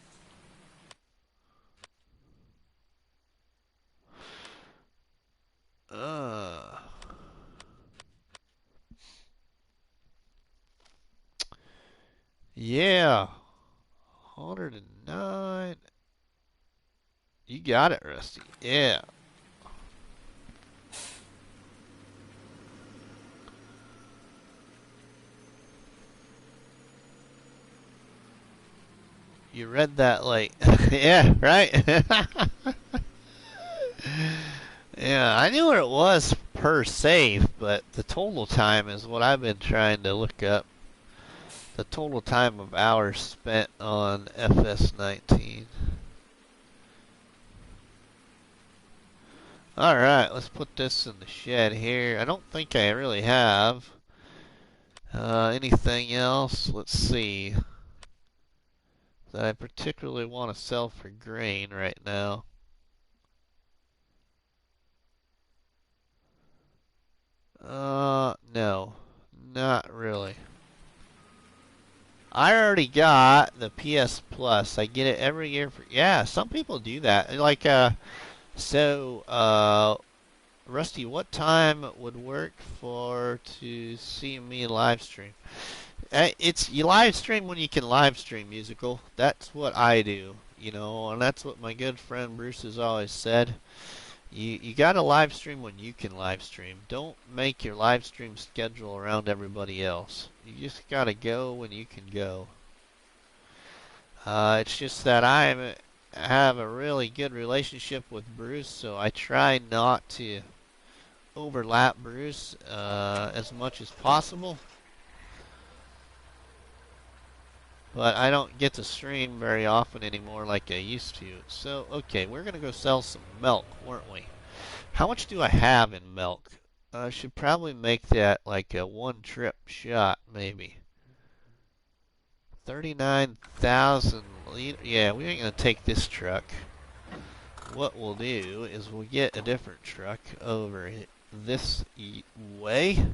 Yeah. 109. You got it, Rusty. Yeah. You read that late. Yeah, right? Yeah, I knew where it was per save, but the total time is what I've been trying to look up. The total time of hours spent on FS19. Alright, let's put this in the shed here. I don't think I really have anything else. Let's see. That I particularly want to sell for grain right now. No. Not really. I already got the PS Plus. I get it every year for, yeah, some people do that. Like, Rusty, what time would work for to see me live stream? It's you live stream when you can live stream, musical. That's what I do, you know, and that's what my good friend Bruce has always said. You gotta live stream when you can live stream. Don't make your live stream schedule around everybody else. You just gotta go when you can go. It's just that I have a really good relationship with Bruce, so I try not to overlap Bruce as much as possible. But I don't get to stream very often anymore like I used to. So, okay, we're going to go sell some milk, weren't we? How much do I have in milk? I should probably make that like a one-trip shot, maybe. 39,000 liters. Yeah, we ain't going to take this truck. What we'll do is we'll get a different truck over this way.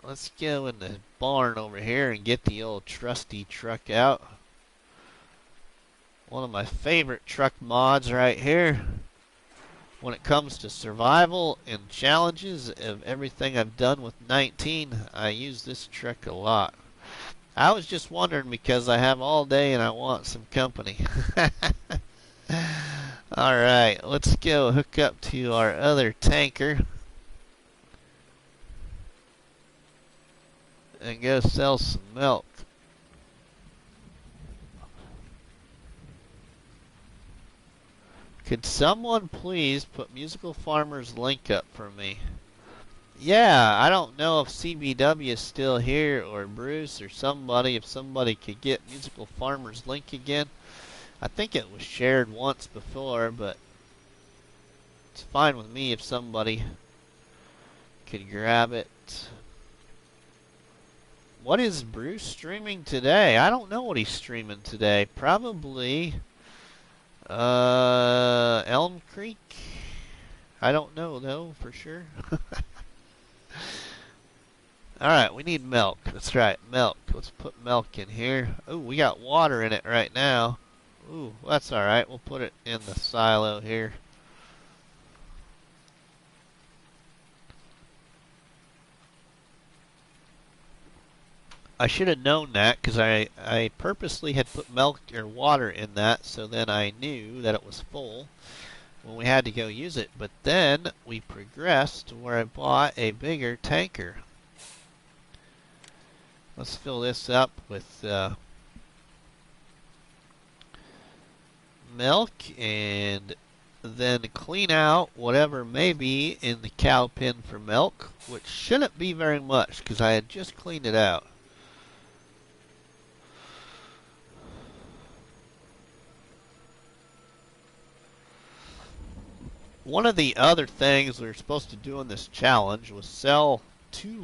Let's go in the barn over here and get the old trusty truck out. One of my favorite truck mods right here. When it comes to survival and challenges of everything I've done with 19, I use this truck a lot. I was just wondering because I have all day and I want some company. Alright, let's go hook up to our other tanker. And go sell some milk. Could someone please put Musical Farmer's link up for me? Yeah, I don't know if CBW is still here or Bruce or somebody. If somebody could get Musical Farmer's link again. I think it was shared once before, but it's fine with me if somebody could grab it. What is Bruce streaming today? I don't know what he's streaming today. Probably Elm Creek. I don't know though for sure. Alright, we need milk. That's right, milk. Let's put milk in here. Oh, we got water in it right now. Ooh, that's alright. We'll put it in the silo here. I should have known that because I purposely had put milk or water in that so then I knew that it was full when we had to go use it. But then we progressed to where I bought a bigger tanker. Let's fill this up with milk and then clean out whatever may be in the cow pen for milk, which shouldn't be very much because I had just cleaned it out. One of the other things we were supposed to do in this challenge was sell two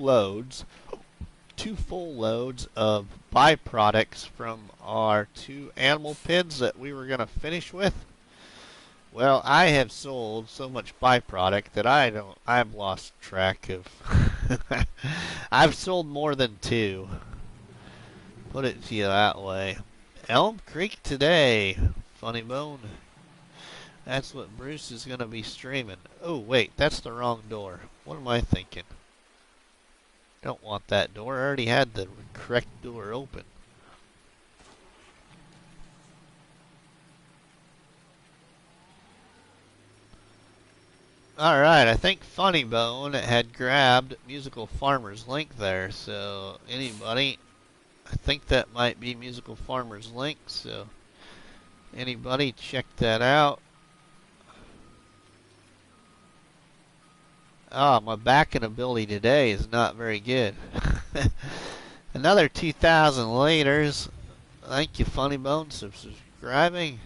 full loads of byproducts from our two animal pens that we were going to finish with. Well, I have sold so much byproduct that I've lost track of. I've sold more than two. Put it to you that way. Elm Creek today, Funny Bone. That's what Bruce is going to be streaming. Oh, wait, that's the wrong door. What am I thinking? Don't want that door. I already had the correct door open. Alright, I think Funny Bone had grabbed Musical Farmer's link there. So, anybody, I think that might be Musical Farmer's link. So, Anybody check that out? Oh, my backing ability today is not very good. Another 2,000 liters. Thank you, Funny Bones, for subscribing.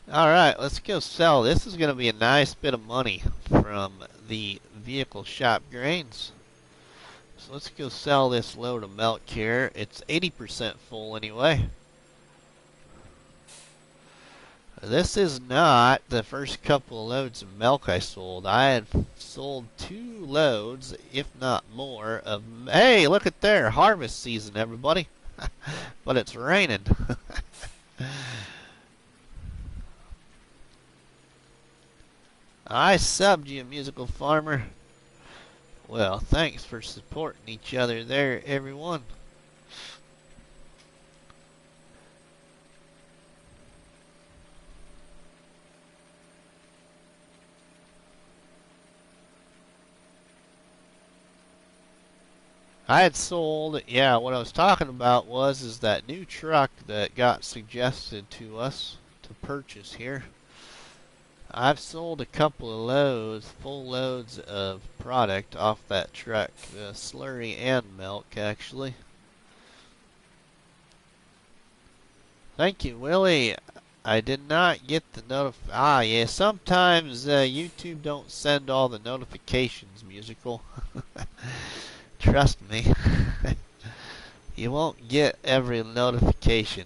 Alright, let's go sell. This is going to be a nice bit of money from the vehicle shop grains. So let's go sell this load of milk here. It's 80% full anyway. This is not the first couple of loads of milk I sold. I had sold 2 loads, if not more, of... Hey, look at there! Harvest season, everybody! But it's raining. I subbed you, Musical Farmer. Well, thanks for supporting each other there, everyone. I had sold, yeah, what I was talking about is that new truck that got suggested to us to purchase here. I've sold a couple of loads, full loads of product off that truck, slurry and milk actually. Thank you, Willie. I did not get the yeah, sometimes YouTube don't send all the notifications, Musical. Trust me. You won't get every notification.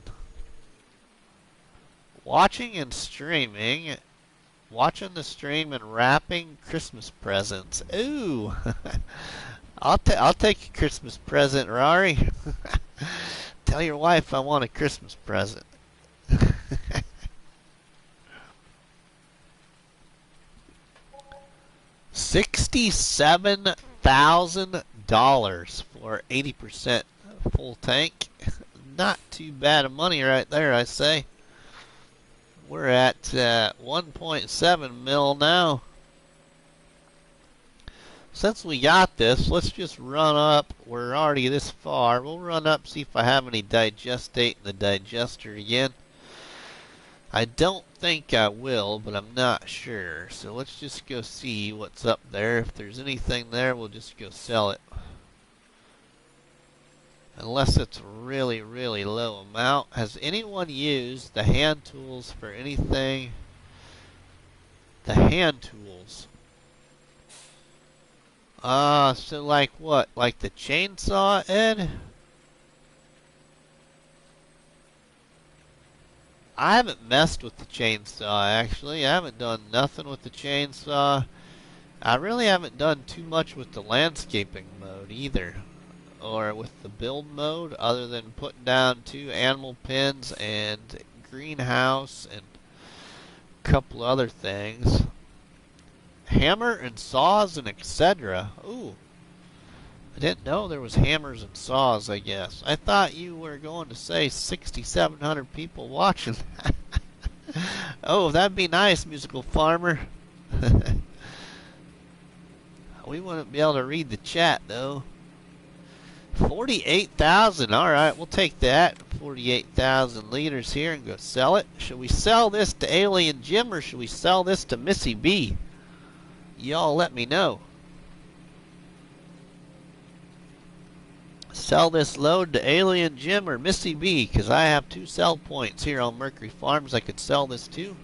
Watching and streaming. Watching the stream and wrapping Christmas presents. Ooh. I'll take a Christmas present, Rari. Tell your wife I want a Christmas present. $67,000 for 80% full tank. Not too bad of money right there, I say. We're at 1.7 mil now. Since we got this, let's just run up. We're already this far. We'll run up, see if I have any digestate in the digester again. I don't think I will, but I'm not sure. So let's just go see what's up there. If there's anything there, we'll just go sell it. Unless it's really, really low amount. Has anyone used the hand tools for anything? The hand tools. So like what? Like the chainsaw, Ed? I haven't messed with the chainsaw, actually. I haven't done nothing with the chainsaw. I really haven't done too much with the landscaping mode either. Or with the build mode, other than putting down 2 animal pens and greenhouse and a couple other things. Hammer and saws and etc. Ooh. I didn't know there was hammers and saws, I guess. I thought you were going to say 6,700 people watching. Oh, that'd be nice, Musical Farmer. We wouldn't be able to read the chat, though. 48,000. Alright, we'll take that. 48,000 liters here and go sell it. Should we sell this to Alien Jim or should we sell this to Missy B? Y'all let me know. Sell this load to Alien Jim or Missy B, because I have 2 sell points here on Mercury Farms I could sell this to.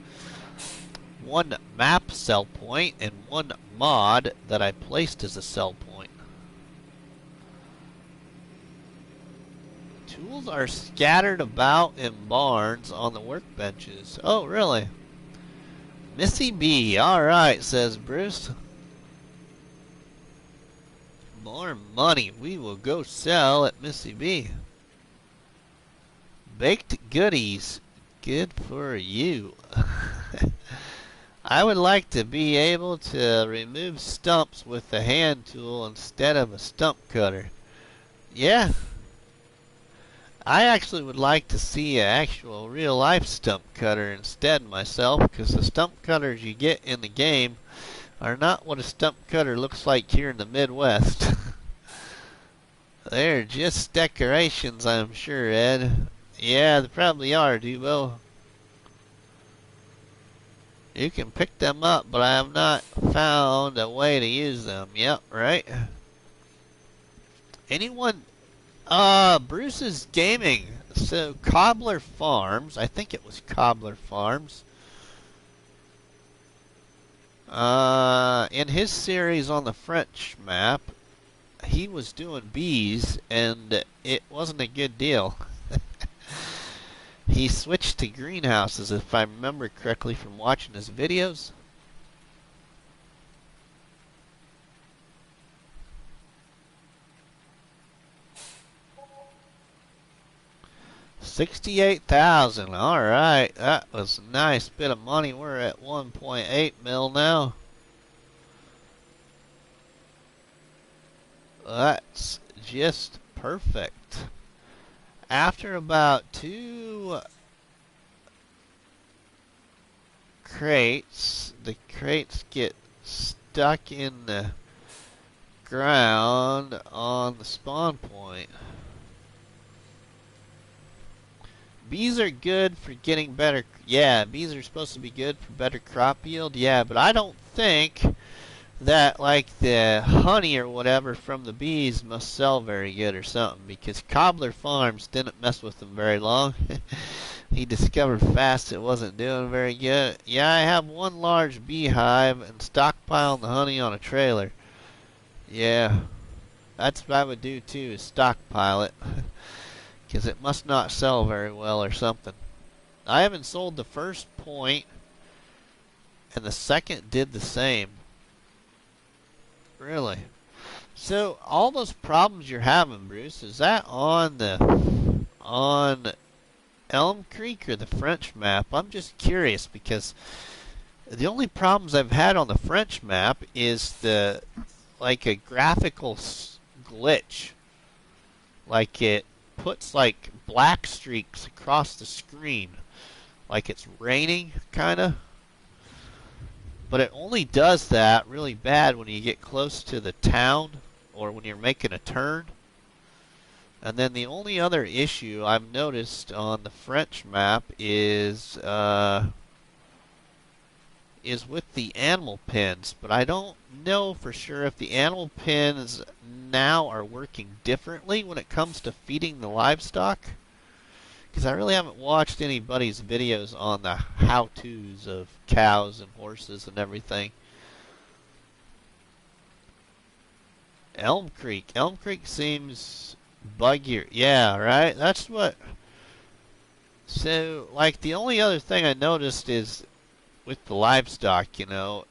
1 map sell point and 1 mod that I placed as a sell point. Tools are scattered about in barns on the workbenches. Oh, really? Missy B. Alright, says Bruce. More money. We will go sell at Missy B. Baked goodies. Good for you. I would like to be able to remove stumps with a hand tool instead of a stump cutter. Yeah. I actually would like to see an actual real life stump cutter instead myself, because the stump cutters you get in the game are not what a stump cutter looks like here in the Midwest. They're just decorations, I'm sure, Ed. Yeah, they probably are, Dubo. You can pick them up, but I have not found a way to use them. Yep, right. Anyone? Bruce's Gaming. So, Cobbler Farms. I think it was Cobbler Farms. In his series on the French map, he was doing bees, and it wasn't a good deal. He switched to greenhouses, if I remember correctly from watching his videos. $68,000. All right, that was a nice bit of money. We're at 1.8 mil now. That's just perfect. After about 2 crates, the crates get stuck in the ground on the spawn point. Bees are good for getting better. Yeah, bees are supposed to be good for better crop yield. Yeah, but I don't think that like the honey or whatever from the bees must sell very good or something, because Cobbler Farms didn't mess with them very long. He discovered fast it wasn't doing very good. Yeah, I have one large beehive and stockpiling the honey on a trailer. Yeah, that's what I would do too, is stockpile it. Because it must not sell very well or something. I haven't sold the first point, and the second did the same. Really? So all those problems you're having, Bruce, is that on Elm Creek or the French map? I'm just curious, because the only problems I've had on the French map is like a graphical glitch. Like it puts like black streaks across the screen, like it's raining, kinda. But it only does that really bad when you get close to the town or when you're making a turn. And then the only other issue I've noticed on the French map is with the animal pens, but I don't know for sure if the animal pens now are working differently when it comes to feeding the livestock. Because I really haven't watched anybody's videos on the how-tos of cows and horses and everything. Elm Creek. Elm Creek seems buggier. Yeah, right? That's what... So, like, the only other thing I noticed is with the livestock, you know,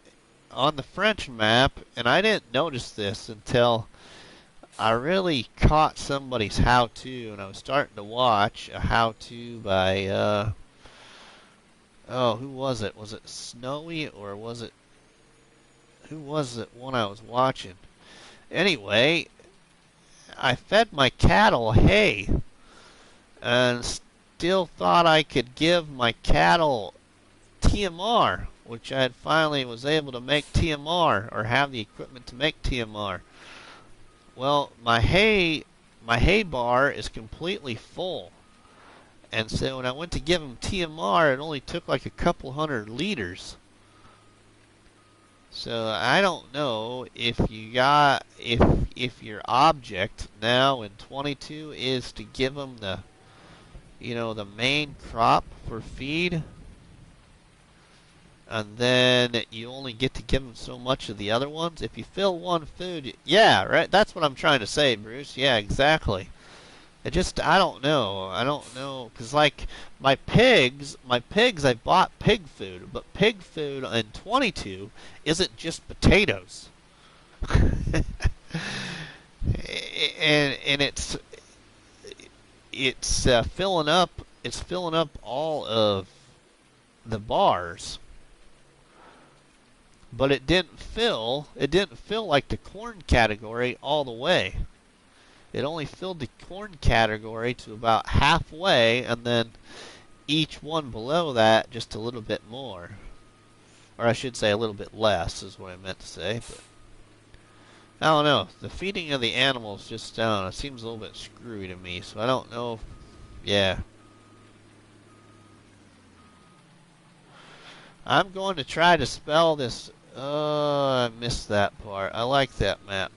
on the French map, and I didn't notice this until I really caught somebody's how-to, and I was starting to watch a how-to by, oh, who was it? Was it Snowy, or was it, who was it one I was watching? Anyway, I fed my cattle hay, and still thought I could give my cattle TMR, which I finally was able to make TMR, or have the equipment to make TMR. Well, my hay bar is completely full, and so when I went to give them TMR, it only took like a couple hundred liters. So I don't know if you got if your object now in 22 is to give them the, you know, the main crop for feed, and then you only get to give them so much of the other ones. If you fill one food, yeah, right. That's what I'm trying to say, Bruce. Yeah, exactly. It just, I don't know, because like my pigs, I bought pig food, but pig food in 22 isn't just potatoes, and it's filling up all of the bars. But it didn't fill like the corn category all the way. It only filled the corn category to about halfway, and then each one below that just a little bit more. Or I should say a little bit less is what I meant to say. But I don't know. The feeding of the animals just, I don't know, it seems a little bit screwy to me. So I don't know if, yeah. I'm going to try to spell this. Oh, I missed that part. I like that map.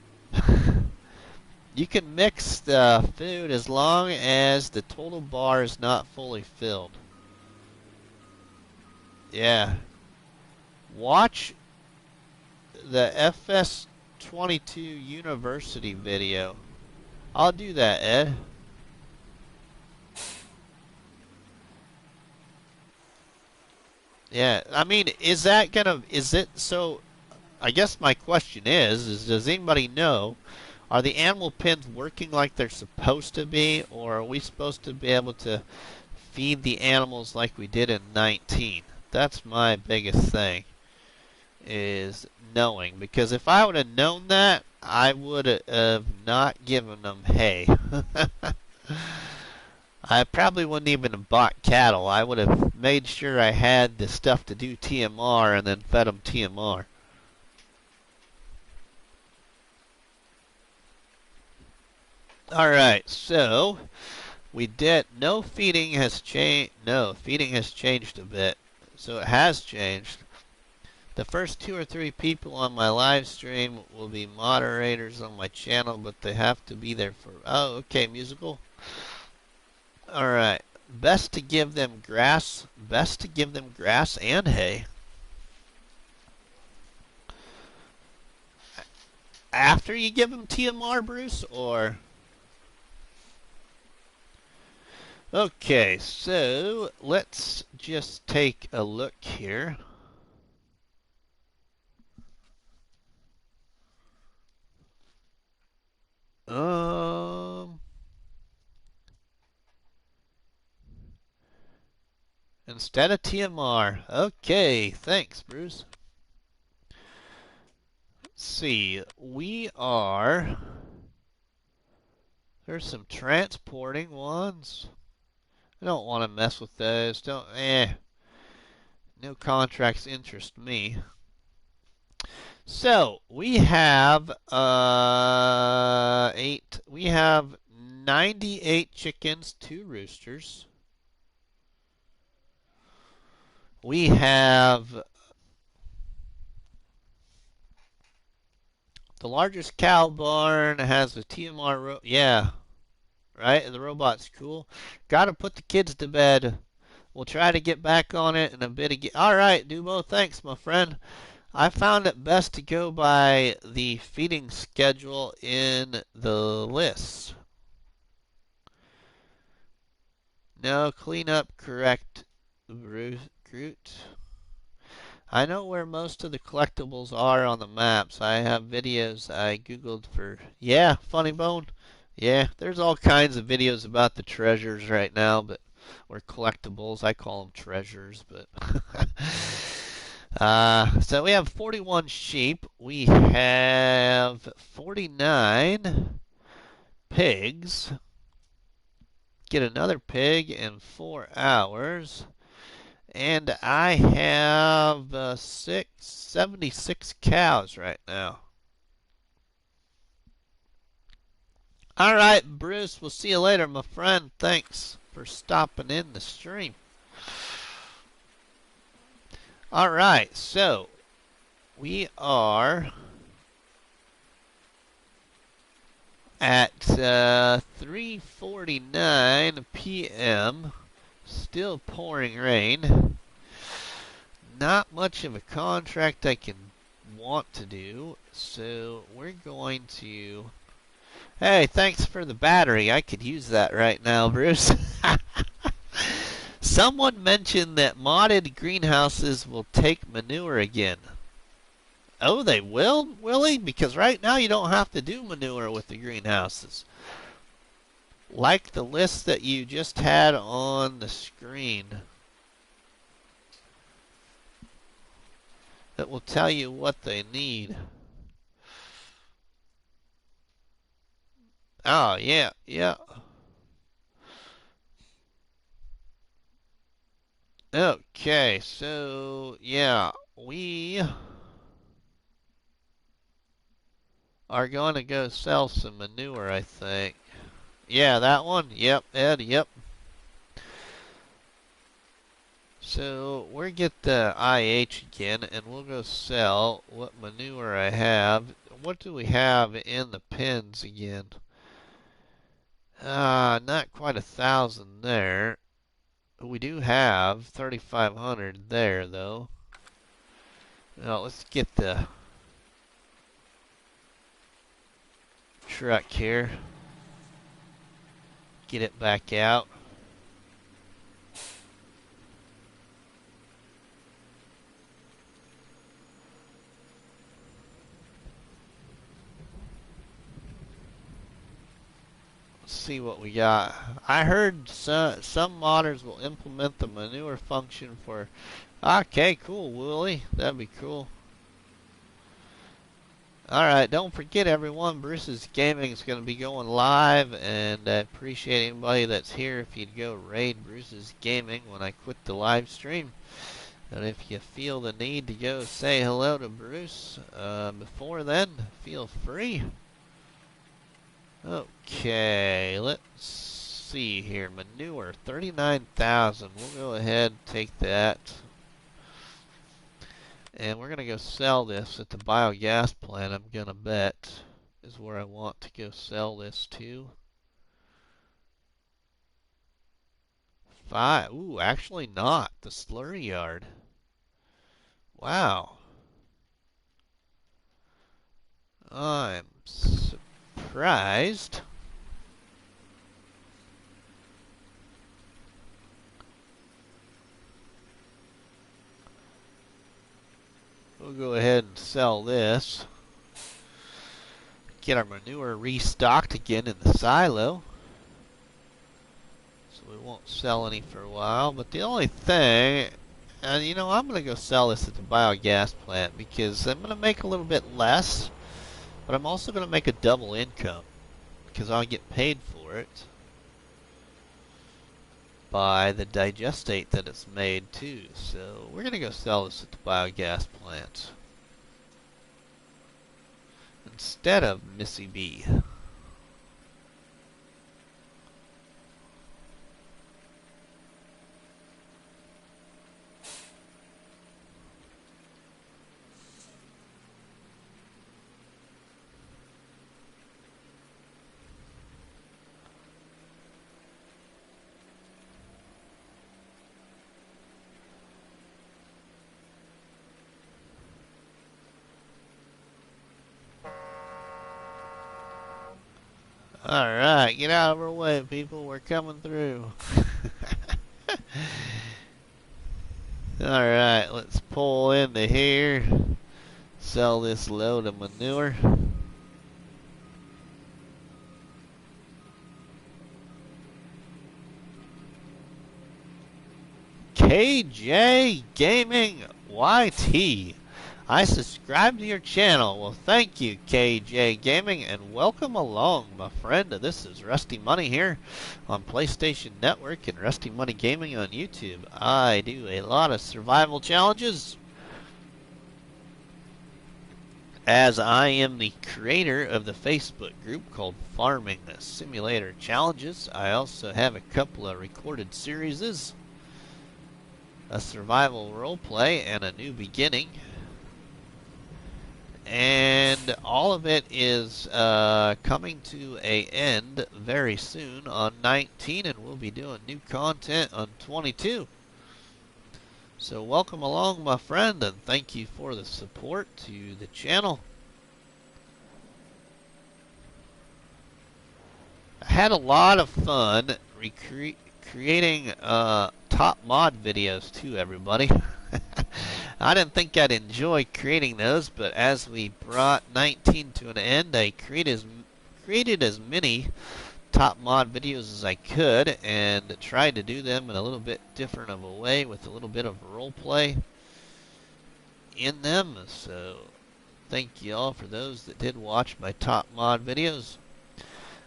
You can mix the food as long as the total bar is not fully filled. Yeah. Watch the FS22 University video. I'll do that, Ed. Yeah, I mean, is it, so, I guess my question is does anybody know, are the animal pens working like they're supposed to be, or are we supposed to be able to feed the animals like we did in 19? That's my biggest thing, is knowing. Because if I would have known that, I would have not given them hay. I probably wouldn't even have bought cattle. I would have made sure I had the stuff to do TMR and then fed them TMR. Alright, so we did, feeding has changed a bit. So it has changed. The first 2 or 3 people on my live stream will be moderators on my channel, but they have to be there for, oh, okay, musical. Alright, best to give them grass and hay. After you give them TMR, Bruce, or? Okay, so let's just take a look here. Instead of TMR. Okay, thanks, Bruce. Let's see. There's some transporting ones. I don't want to mess with those. No contracts interest me. So we have 98 chickens, 2 roosters. We have the largest cow barn has a TMR. Yeah, right. The robot's cool. Got to put the kids to bed. We'll try to get back on it in a bit again. All right, Dubo. Thanks, my friend. I found it best to go by the feeding schedule in the list. No, clean up, correct, Groot. I know where most of the collectibles are on the maps. I have videos I googled for, yeah, Funny Bone. Yeah, there's all kinds of videos about the treasures right now, but or collectibles. I call them treasures, but so we have 41 sheep. We have 49 pigs. Get another pig in 4 hours. And I have 76 cows right now. All right, Bruce, we'll see you later, my friend. Thanks for stopping in the stream. All right, so we are at 3:49 p.m. Still pouring rain. Not much of a contract I can want to do, so we're going to... Hey, thanks for the battery. I could use that right now, Bruce. Someone mentioned that modded greenhouses will take manure again. Oh, they will, Willie? Because right now you don't have to do manure with the greenhouses. Like the list that you just had on the screen. That will tell you what they need. Oh, yeah, yeah. Okay, so, yeah, we are going to go sell some manure, I think. Yeah, that one? Yep, Ed, yep. So we'll get the IH again, and we'll go sell what manure I have. What do we have in the pens again? Not quite 1,000 there. We do have 3,500 there, though. Now let's get the truck here. Get it back out. See what we got. I heard some modders will implement the manure function for. Okay, cool, Willie. That'd be cool. Alright, don't forget everyone, Bruce's Gaming is going to be going live, and I appreciate anybody that's here if you'd go raid Bruce's Gaming when I quit the live stream. And if you feel the need to go say hello to Bruce before then, feel free. Okay, let's see here. Manure, 39,000. We'll go ahead and take that. And we're going to go sell this at the biogas plant, I'm going to bet, is where I want to go sell this to. 5. Ooh, actually not. The slurry yard. Wow. I'm surprised. We'll go ahead and sell this. Get our manure restocked again in the silo. So we won't sell any for a while. But the only thing, you know, I'm going to go sell this at the biogas plant because I'm going to make a little bit less. But I'm also going to make a double income because I'll get paid for it by the digestate that it's made too. So we're going to go sell this at the biogas plant instead of Missy B. Alright, get out of our way, people. We're coming through. Alright, let's pull into here. Sell this load of manure. KJ Gaming YT. I subscribe to your channel. Well, thank you, KJ Gaming, and welcome along, my friend. This is RustyMoney here on PlayStation Network and RustyMoney Gaming on YouTube. I do a lot of survival challenges, as I am the creator of the Facebook group called Farming Simulator Challenges. I also have a couple of recorded series, a survival roleplay, and a new beginning. And all of it is coming to an end very soon on 19, and we'll be doing new content on 22. So welcome along, my friend, and thank you for the support to the channel. I had a lot of fun creating top mod videos too, everybody. I didn't think I'd enjoy creating those, but as we brought 19 to an end, I created as many top mod videos as I could and tried to do them in a little bit different of a way with a little bit of role play in them. So thank you all for those that did watch my top mod videos.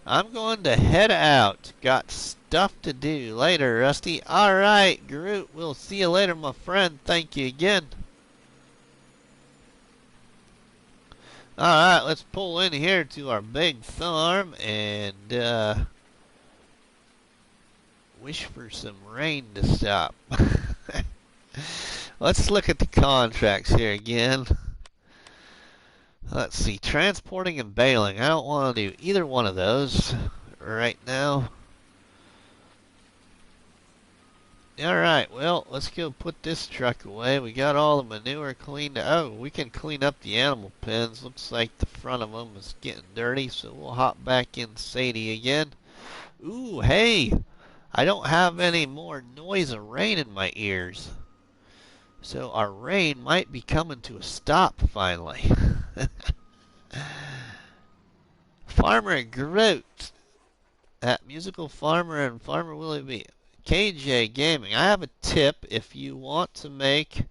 I'm going to head out. Got stuff to do later, Rusty. Alright, Groot. We'll see you later, my friend. Thank you again. Alright, let's pull in here to our big farm and wish for some rain to stop. Let's look at the contracts here again. Let's see, transporting and baling. I don't want to do either one of those right now. Alright, well, let's go put this truck away. We got all the manure cleaned. Oh, we can clean up the animal pens. Looks like the front of them is getting dirty, so we'll hop back in Sadie again. Ooh, hey! I don't have any more noise of rain in my ears. So our rain might be coming to a stop finally. Farmer Groot at Musical Farmer and Farmer Willie B. KJ Gaming. I have a tip if you want to make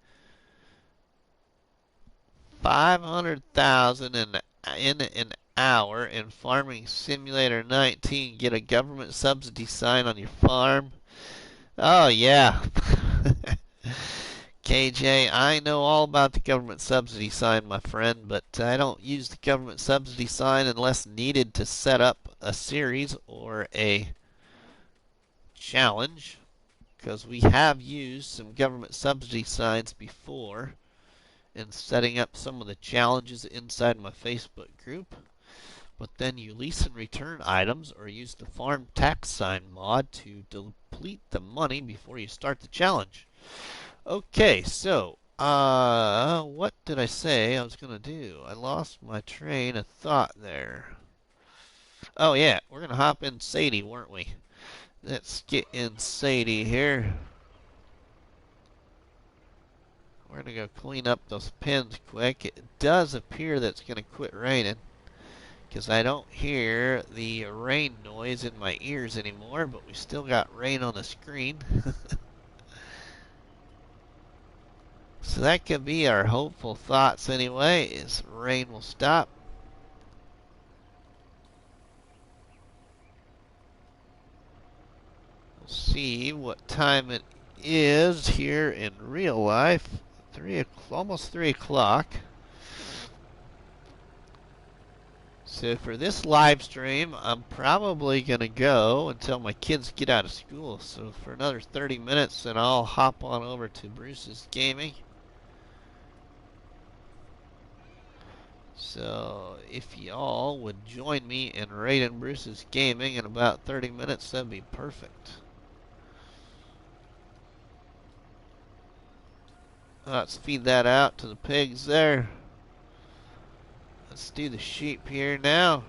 500,000 in an hour in Farming Simulator 19. Get a government subsidy sign on your farm. Oh yeah. KJ, I know all about the government subsidy sign, my friend, but I don't use the government subsidy sign unless needed to set up a series or a challenge, because we have used some government subsidy signs before in setting up some of the challenges inside my Facebook group. But then you lease and return items or use the farm tax sign mod to deplete the money before you start the challenge. Okay, so, what did I say I was going to do? I lost my train of thought there. Oh, yeah, we're going to hop in Sadie, weren't we? Let's get in Sadie here. We're going to go clean up those pens quick. It does appear that it's going to quit raining, because I don't hear the rain noise in my ears anymore, but we still got rain on the screen. So that could be our hopeful thoughts anyway, is rain will stop. We'll see what time it is here in real life. Almost 3 o'clock. So for this live stream, I'm probably going to go until my kids get out of school. So for another 30 minutes, then I'll hop on over to Bruce's Gaming. So if y'all would join me in raiding Bruce's Gaming in about 30 minutes, that'd be perfect. Let's feed that out to the pigs there. Let's do the sheep here now.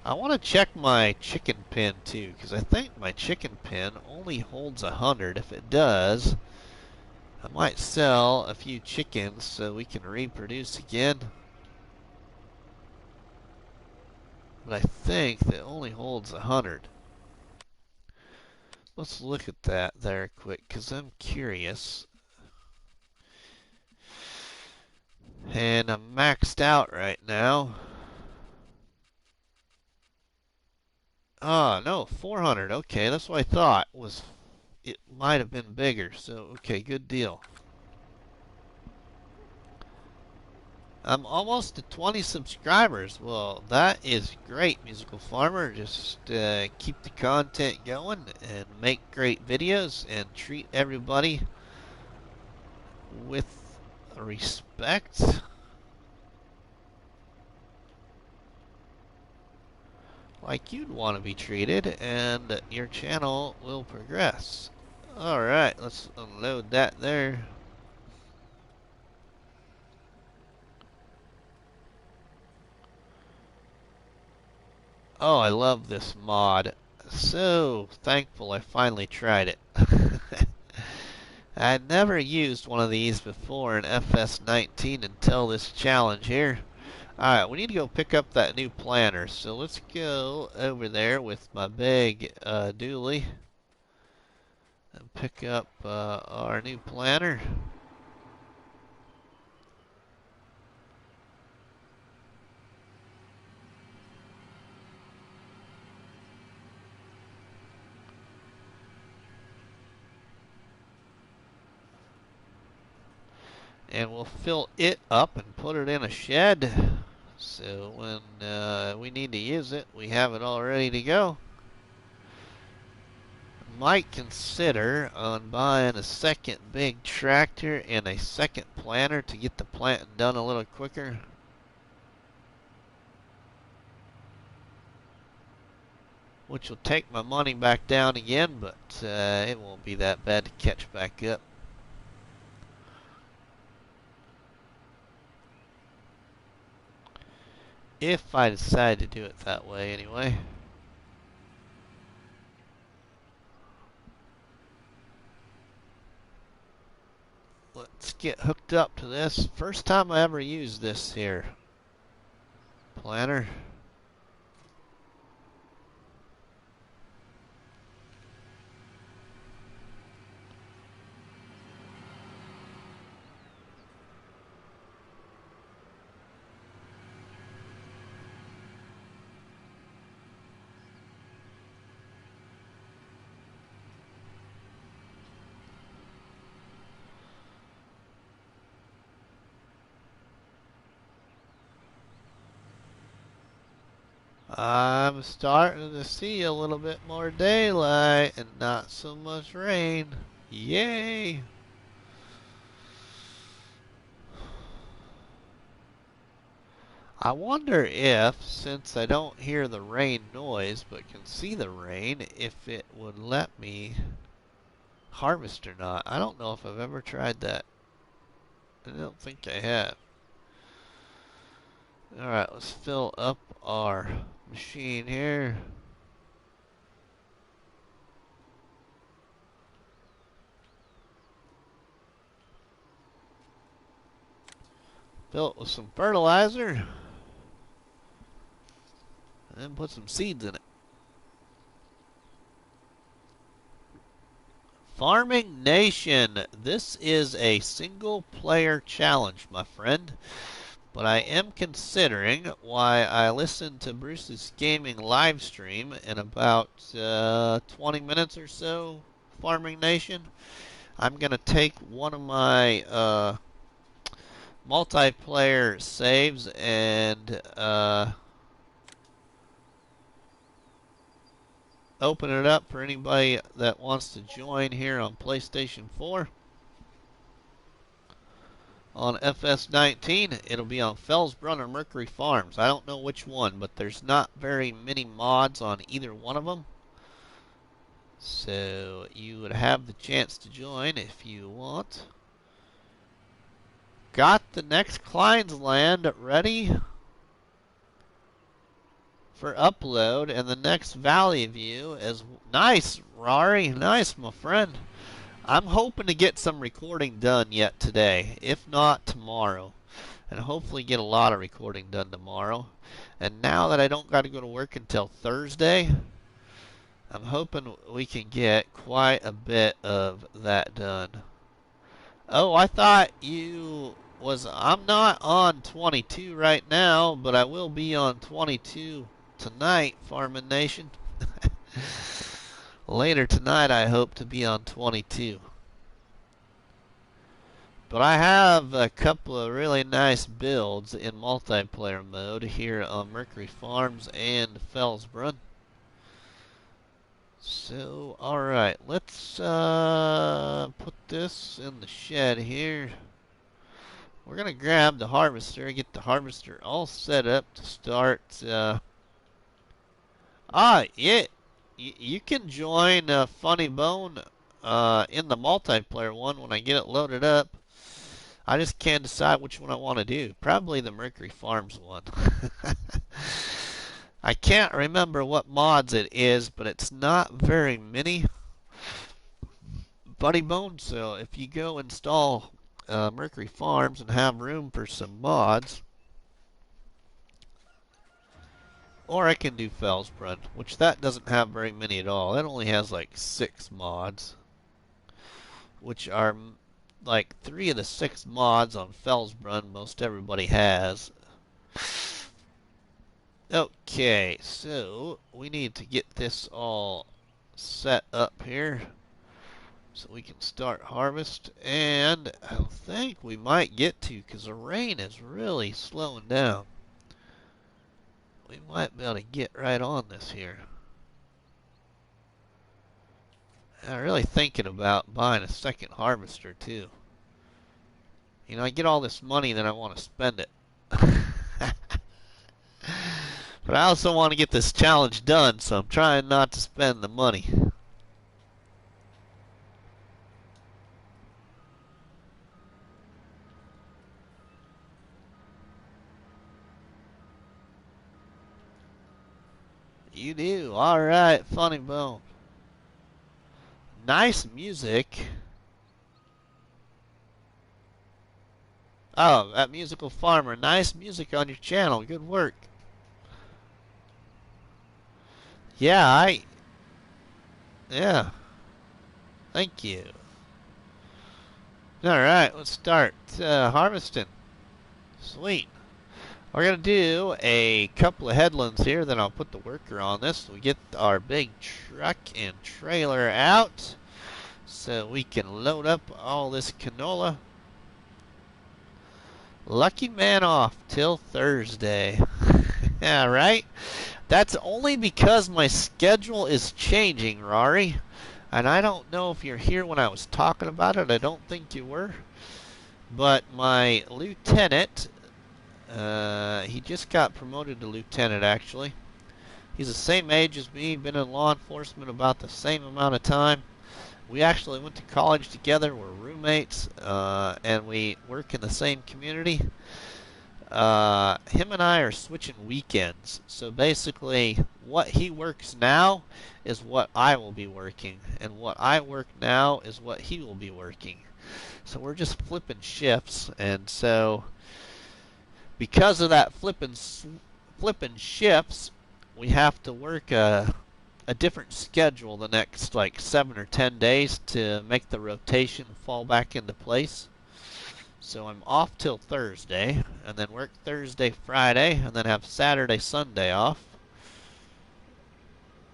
I want to check my chicken pen too, because I think my chicken pen only holds 100. If it does, I might sell a few chickens so we can reproduce again. But I think that only holds 100. Let's look at that there quick, because I'm curious. And I'm maxed out right now. Ah, no, 400. Okay, that's what I thought. It might have been bigger, so okay, good deal. I'm almost to 20 subscribers. Well, that is great, Musical Farmer. Just keep the content going and make great videos and treat everybody with respect. Like you'd want to be treated, and your channel will progress. Alright, let's unload that there. Oh, I love this mod. So thankful I finally tried it. I'd never used one of these before in FS19 until this challenge here. Alright, we need to go pick up that new planter. So let's go over there with my big dually and pick up our new planter. And we'll fill it up and put it in a shed. So when we need to use it, we have it all ready to go. might consider on buying a second big tractor and a second planter to get the planting done a little quicker. Which will take my money back down again, but it won't be that bad to catch back up. If I decide to do it that way anyway. Let's get hooked up to this. First time I ever used this here planter. I'm starting to see a little bit more daylight and not so much rain. Yay! I wonder if, since I don't hear the rain noise but can see the rain, if it would let me harvest or not. I don't know if I've ever tried that. I don't think I have. Alright, let's fill up our machine here. Fill it with some fertilizer. And then put some seeds in it. Farming Nation, this is a single player challenge, my friend. But I am considering, why I listened to Bruce's gaming live stream in about 20 minutes or so, Farming Nation. I'm going to take one of my multiplayer saves and open it up for anybody that wants to join here on PlayStation 4. On FS19, it'll be on Fellsbrunn or Mercury Farms. I don't know which one, but there's not very many mods on either one of them. So you would have the chance to join if you want. Got the next Klein's Land ready for upload, and the next Valley View is nice, Rari. Nice, my friend. I'm hoping to get some recording done yet today, if not tomorrow, and hopefully get a lot of recording done tomorrow. And now that I don't got to go to work until Thursday, I'm hoping we can get quite a bit of that done. Oh, I thought you was... I'm not on 22 right now, but I will be on 22 tonight, Farming Nation. Later tonight, I hope to be on 22. But I have a couple of really nice builds in multiplayer mode here on Mercury Farms and Fellsbrunn. So, alright, let's put this in the shed here. We're going to grab the harvester, get the harvester all set up to start. Yeah, you can join Funny Bone in the multiplayer one when I get it loaded up. I just can't decide which one I want to do. Probably the Mercury Farms one. I can't remember what mods it is, but it's not very many. Buddy Bone, so if you go install Mercury Farms and have room for some mods, or I can do Fellsbrunn, which that doesn't have very many at all. It only has like 6 mods, which are like 3 of the 6 mods on Fellsbrunn most everybody has. Okay, so we need to get this all set up here so we can start harvest, and I think we might get to, because the rain is really slowing down. We might be able to get right on this here. I'm really thinking about buying a second harvester too. You know, I get all this money, then I want to spend it. But I also want to get this challenge done, so I'm trying not to spend the money. You do? Alright, Funny Bone. Nice music. Oh, that musical farmer. Nice music on your channel. Good work. Yeah, yeah. Thank you. Alright, let's start harvesting. Sweet. We're going to do a couple of headlands here, then I'll put the worker on this. We get our big truck and trailer out so we can load up all this canola. Lucky man off till Thursday. Yeah, right? That's only because my schedule is changing, Rory. And I don't know if you're here when I was talking about it. I don't think you were. But my lieutenant, he just got promoted to lieutenant, actually. He's the same age as me, been in law enforcement about the same amount of time. We actually went to college together, we're roommates, and we work in the same community. Him and I are switching weekends. So basically, what he works now is what I will be working, and what I work now is what he will be working. So we're just flipping shifts, and so because of that flipping shifts, we have to work a different schedule the next like 7 or 10 days to make the rotation fall back into place. So I'm off till Thursday, and then work Thursday, Friday, and then have Saturday, Sunday off,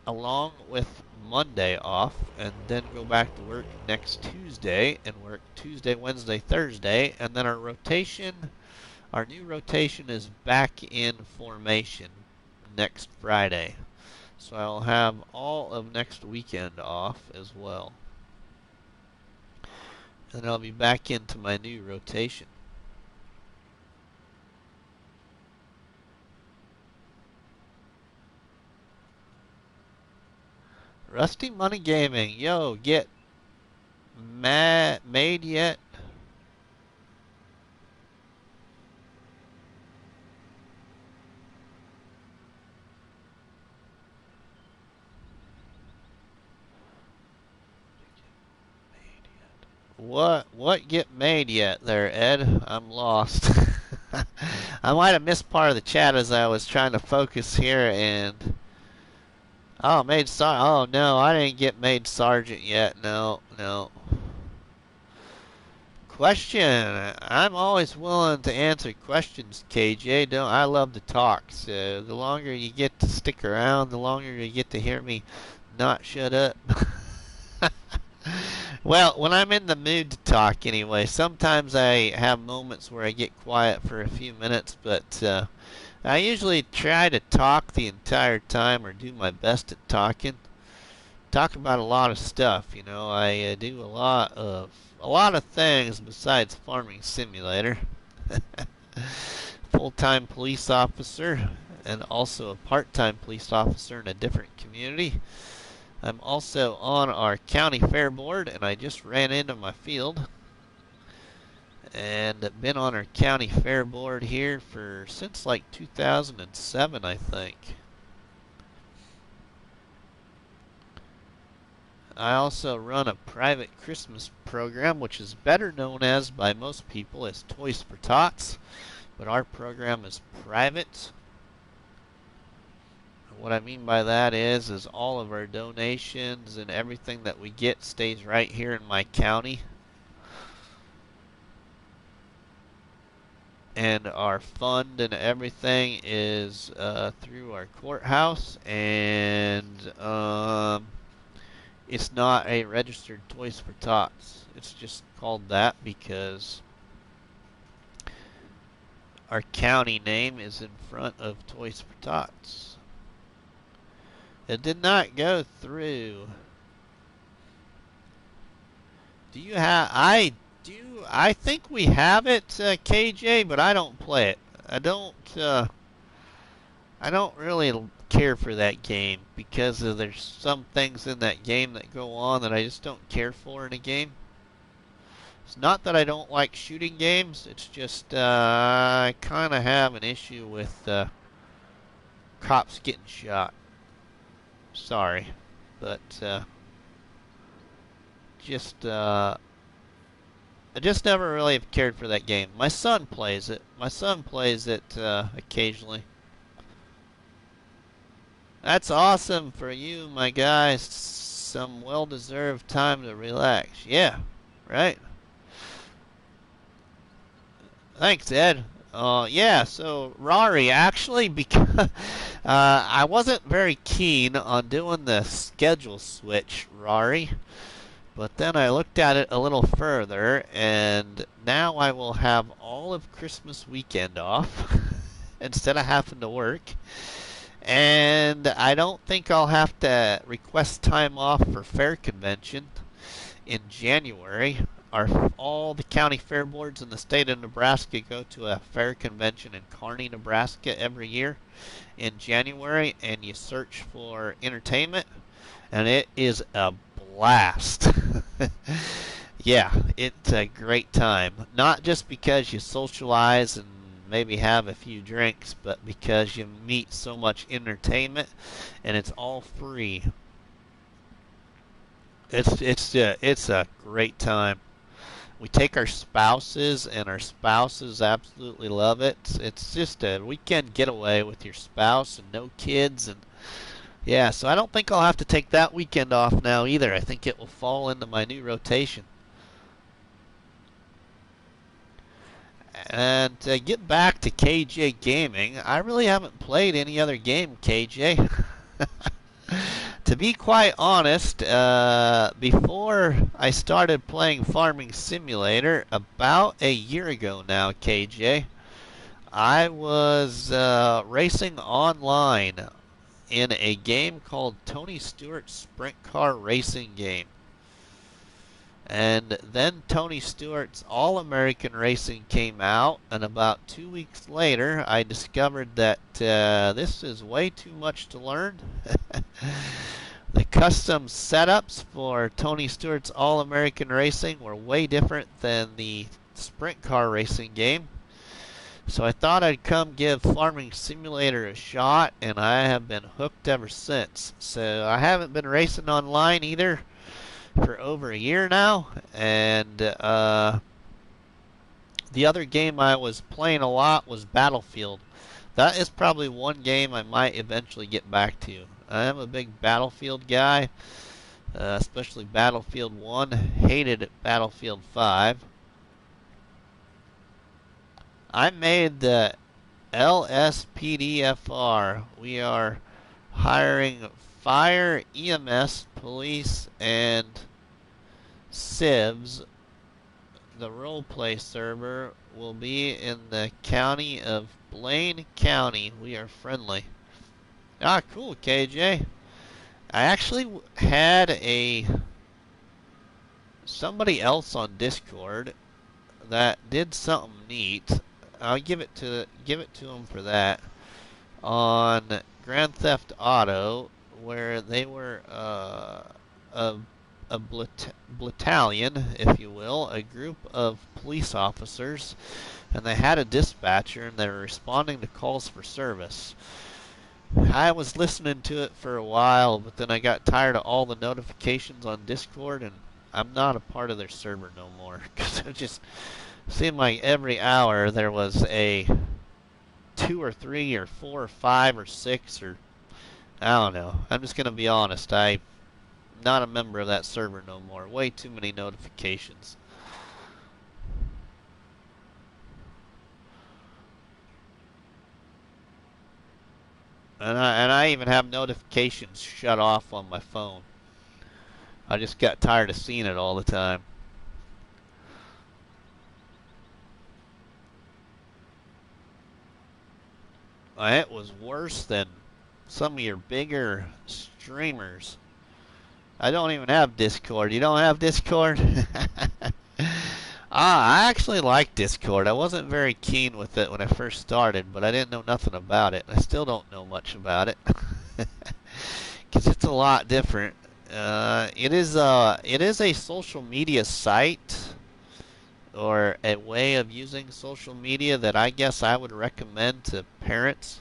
along with Monday off, and then go back to work next Tuesday, and work Tuesday, Wednesday, Thursday, and then our new rotation is back in formation next Friday. So I'll have all of next weekend off as well. And I'll be back into my new rotation. RustyMoney Gaming. Yo, get made yet? What get made yet there, Ed? I'm lost. I might have missed part of the chat as I was trying to focus here and oh, made sergeant. Oh no, I didn't get made sergeant yet. No, no. Question. I'm always willing to answer questions, KJ. Don't I love to talk. So the longer you get to stick around, the longer you get to hear me not shut up. Well, when I'm in the mood to talk anyway, sometimes I have moments where I get quiet for a few minutes, but I usually try to talk the entire time or do my best at talking. Talk about a lot of stuff, you know. I do a lot of things besides Farming Simulator. Full-time police officer and also a part-time police officer in a different community. I'm also on our county fair board, and I just ran into my field. And I've been on our county fair board here since like 2007, I think. I also run a private Christmas program, which is better known as by most people as Toys for Tots, but our program is private. What I mean by that is all of our donations and everything that we get stays right here in my county. And our fund and everything is through our courthouse, and it's not a registered Toys for Tots. It's just called that because our county name is in front of Toys for Tots. It did not go through Do you have? I do. I think we have it, KJ, but I don't play it. I don't. I don't really care for that game because there's some things in that game that go on that I just don't care for in a game. It's not that I don't like shooting games. It's just I kind of have an issue with cops getting shot. Sorry, but just I just never really have cared for that game. My son plays it. My son plays it occasionally. That's awesome for you, my guy. Some well-deserved time to relax. Yeah, right. Thanks, Ed. Yeah, so Rari, actually, because I wasn't very keen on doing the schedule switch, Rari, but then I looked at it a little further, and now I will have all of Christmas weekend off instead of having to work. And I don't think I'll have to request time off for fair convention in January. All the county fair boards in the state of Nebraska go to a fair convention in Kearney, Nebraska every year in January, and you search for entertainment, and it is a blast. Yeah, it's a great time. Not just because you socialize and maybe have a few drinks, but because you meet so much entertainment, and it's all free. It's a great time. We take our spouses, and our spouses absolutely love it. It's just a weekend getaway with your spouse and no kids, and yeah. So I don't think I'll have to take that weekend off now either. I think it will fall into my new rotation. And to get back to KJ Gaming, I really haven't played any other game, KJ. To be quite honest, before I started playing Farming Simulator about a year ago now, KJ, I was racing online in a game called Tony Stewart's Sprint Car Racing Game. And then Tony Stewart's All-American Racing came out, and about 2 weeks later, I discovered that this is way too much to learn. The custom setups for Tony Stewart's All-American Racing were way different than the sprint car racing game. So I thought I'd come give Farming Simulator a shot, and I have been hooked ever since. So I haven't been racing online either for over a year now, and the other game I was playing a lot was Battlefield. That is probably one game I might eventually get back to. I am a big Battlefield guy, especially Battlefield 1. Hated Battlefield 5. I made the LSPDFR. We are hiring fire, EMS, police, and civs. The roleplay server will be in the county of Blaine County. We are friendly. Ah, cool, KJ. I actually had somebody else on Discord that did something neat. I'll give it to him for that on Grand Theft Auto, where they were a battalion, if you will, a group of police officers, and they had a dispatcher, and they were responding to calls for service. I was listening to it for a while, but then I got tired of all the notifications on Discord, and I'm not a part of their server no more, because it just seemed like every hour there was a 2 or 3 or 4 or 5 or 6, or I don't know. I'm just going to be honest. I'm not a member of that server no more. Way too many notifications. And I even have notifications shut off on my phone. I just got tired of seeing it all the time. It was worse than some of your bigger streamers. I don't even have Discord. You don't have Discord? I actually like Discord. I wasn't very keen with it when I first started, but I didn't know nothing about it. I still don't know much about it. Because it's a lot different. It is a social media site or a way of using social media that I guess I would recommend to parents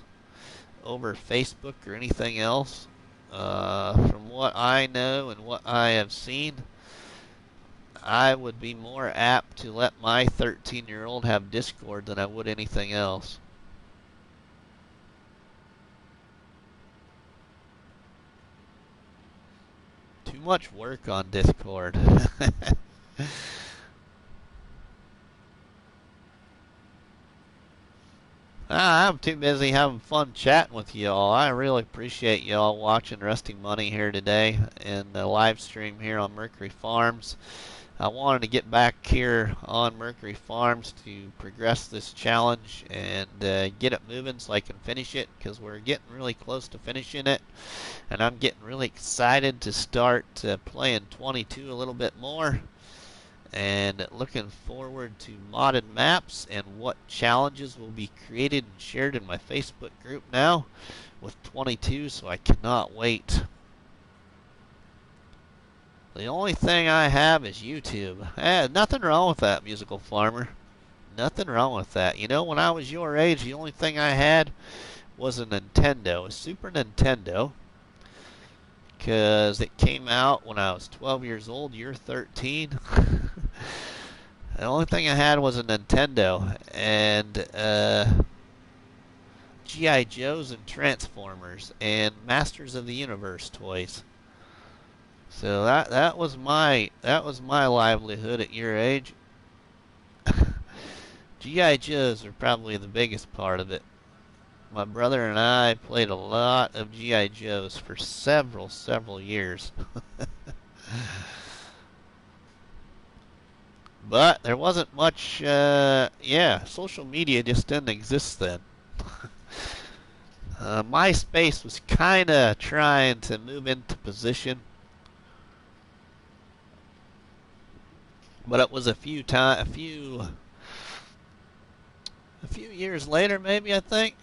over Facebook or anything else. From what I know and what I have seen, I would be more apt to let my 13-year-old have Discord than I would anything else. Too much work on Discord. I'm too busy having fun chatting with y'all. I really appreciate y'all watching Rusty Money here today in the live stream here on Mercury Farms. I wanted to get back here on Mercury Farms to progress this challenge and get it moving so I can finish it, because we're getting really close to finishing it. And I'm getting really excited to start playing 22 a little bit more. And looking forward to modded maps and what challenges will be created and shared in my Facebook group now with 22, so I cannot wait. The only thing I have is YouTube. Nothing wrong with that, Musical Farmer. Nothing wrong with that. You know, when I was your age, the only thing I had was a Nintendo, a Super Nintendo, because it came out when I was 12 years old. You're 13. The only thing I had was a Nintendo and G.I. Joes and Transformers and Masters of the Universe toys. So that was my livelihood at your age. G.I. Joes are probably the biggest part of it. My brother and I played a lot of G.I. Joes for several years. But there wasn't much, social media just didn't exist then. MySpace was kind of trying to move into position, but it was a few years later, maybe, I think.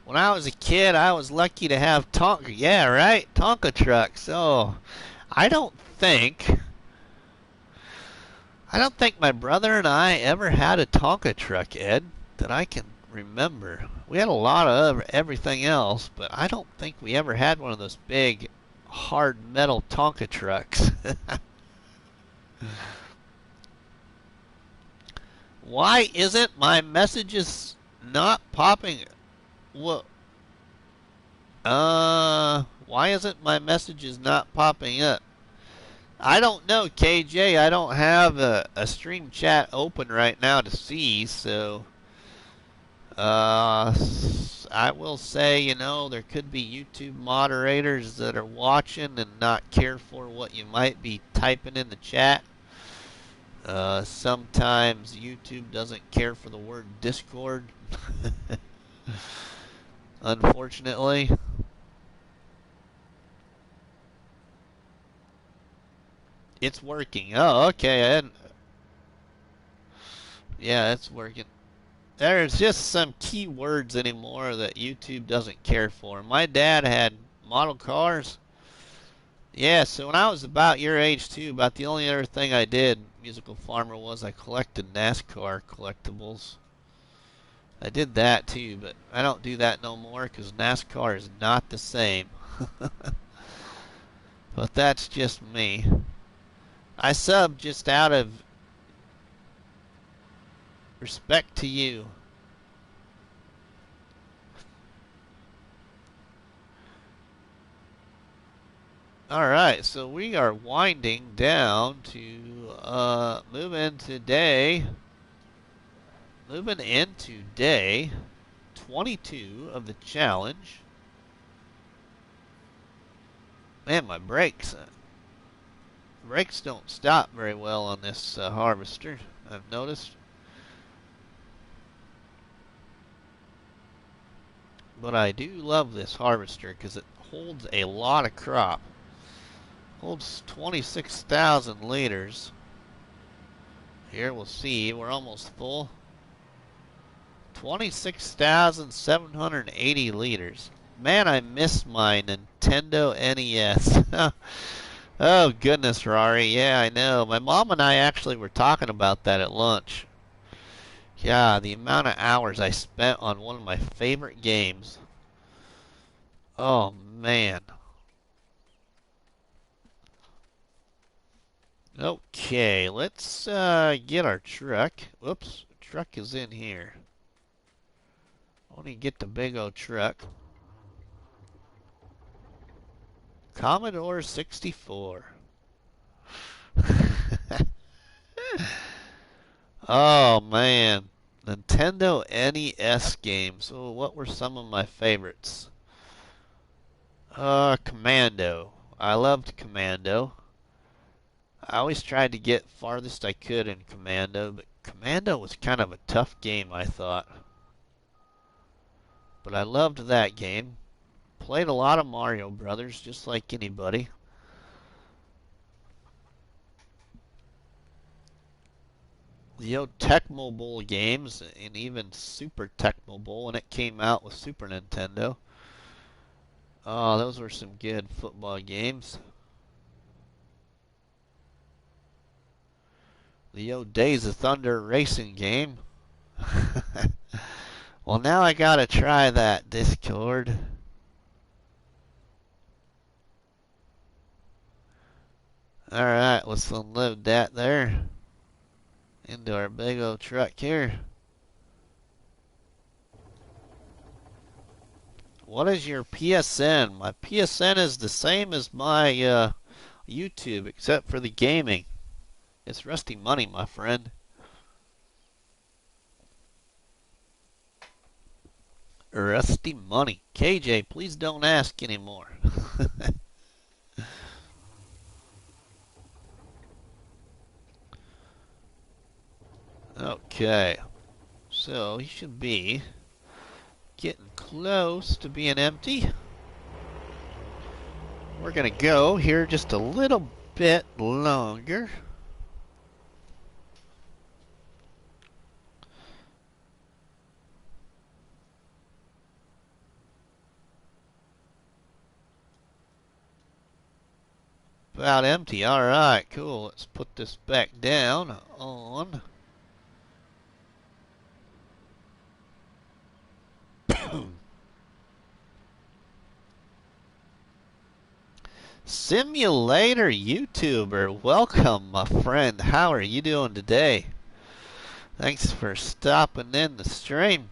When I was a kid, I was lucky to have Tonka. Yeah, right, Tonka trucks. So I don't think my brother and I ever had a Tonka truck, Ed, that I can remember. We had a lot of everything else, but I don't think we ever had one of those big, hard metal Tonka trucks. Why isn't my messages not popping? What? Why isn't my messages not popping up? I don't know, KJ. I don't have a stream chat open right now to see, so I will say, there could be YouTube moderators that are watching and not care for what you might be typing in the chat. Sometimes YouTube doesn't care for the word Discord. Unfortunately. It's working. Oh, okay. Yeah, it's working. There's just some keywords anymore that YouTube doesn't care for. My dad had model cars. Yeah, so when I was about your age too, about the only other thing I did, Musical Farmer, was I collected NASCAR collectibles. I did that too, but I don't do that no more because NASCAR is not the same. But that's just me. I sub just out of respect to you. Alright, so we are winding down to moving into day 22 of the challenge. Man, my brakes don't stop very well on this harvester, I've noticed. But I do love this harvester because it holds a lot of crop. Holds 26,000 liters. Here we'll see. We're almost full. 26,780 liters. Man, I miss my Nintendo NES. Oh, goodness, Rari. Yeah, I know. My mom and I actually were talking about that at lunch. Yeah, the amount of hours I spent on one of my favorite games. Oh, man. Okay, let's get our truck. Whoops, truck is in here. I want to get the big old truck. Commodore 64. Oh, man. Nintendo NES games. Oh, what were some of my favorites? Commando. I loved Commando. I always tried to get farthest I could in Commando, but Commando was kind of a tough game, I thought. But I loved that game. Played a lot of Mario Brothers, just like anybody. The old Tecmo Bowl games, and even Super Tecmo Bowl when it came out with Super Nintendo. Oh, those were some good football games. The old Days of Thunder racing game. Well, now I gotta try that Discord. Alright, let's unload that there into our big old truck here. What is your PSN? My PSN is the same as my YouTube, except for the gaming. It's RustyMoney, my friend. RustyMoney. KJ, please don't ask anymore. Okay. So he should be getting close to being empty. We're going to go here just a little bit longer. About empty. Alright, cool. Let's put this back down on. Simulator YouTuber, welcome, my friend. How are you doing today? Thanks for stopping in the stream.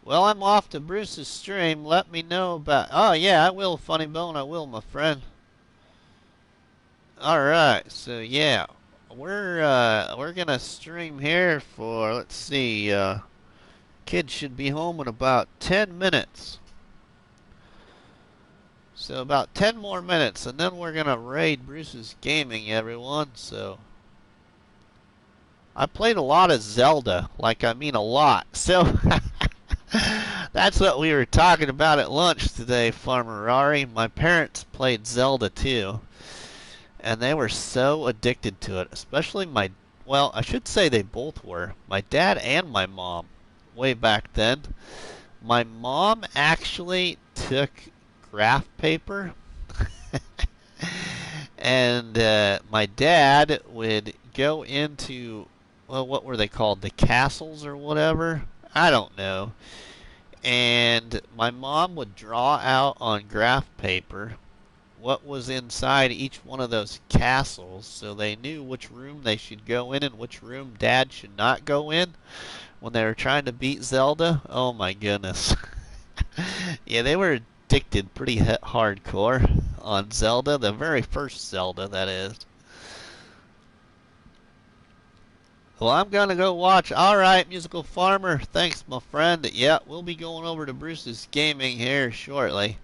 Well, I'm off to Bruce's stream. Let me know about. Oh yeah, I will, Funny Bone. I will, my friend. All right, so yeah, we're gonna stream here for. Let's see. Kids should be home in about 10 minutes. So about 10 more minutes, and then we're gonna raid Bruce's Gaming, everyone. So I played a lot of Zelda, like I mean a lot. So that's what we were talking about at lunch today, Farmer Rari. My parents played Zelda too, and they were so addicted to it. Especially well, I should say they both were. My dad and my mom, way back then. My mom actually took graph paper, and my dad would go into, well, what were they called? The castles or whatever? I don't know. And my mom would draw out on graph paper what was inside each one of those castles, so they knew which room they should go in and which room Dad should not go in when they were trying to beat Zelda. Oh my goodness. Yeah, they were addicted pretty hardcore on Zelda, the very first Zelda, that is. Well, I'm going to go watch. All right, Musical Farmer. Thanks, my friend. Yeah, we'll be going over to Bruce's Gaming here shortly.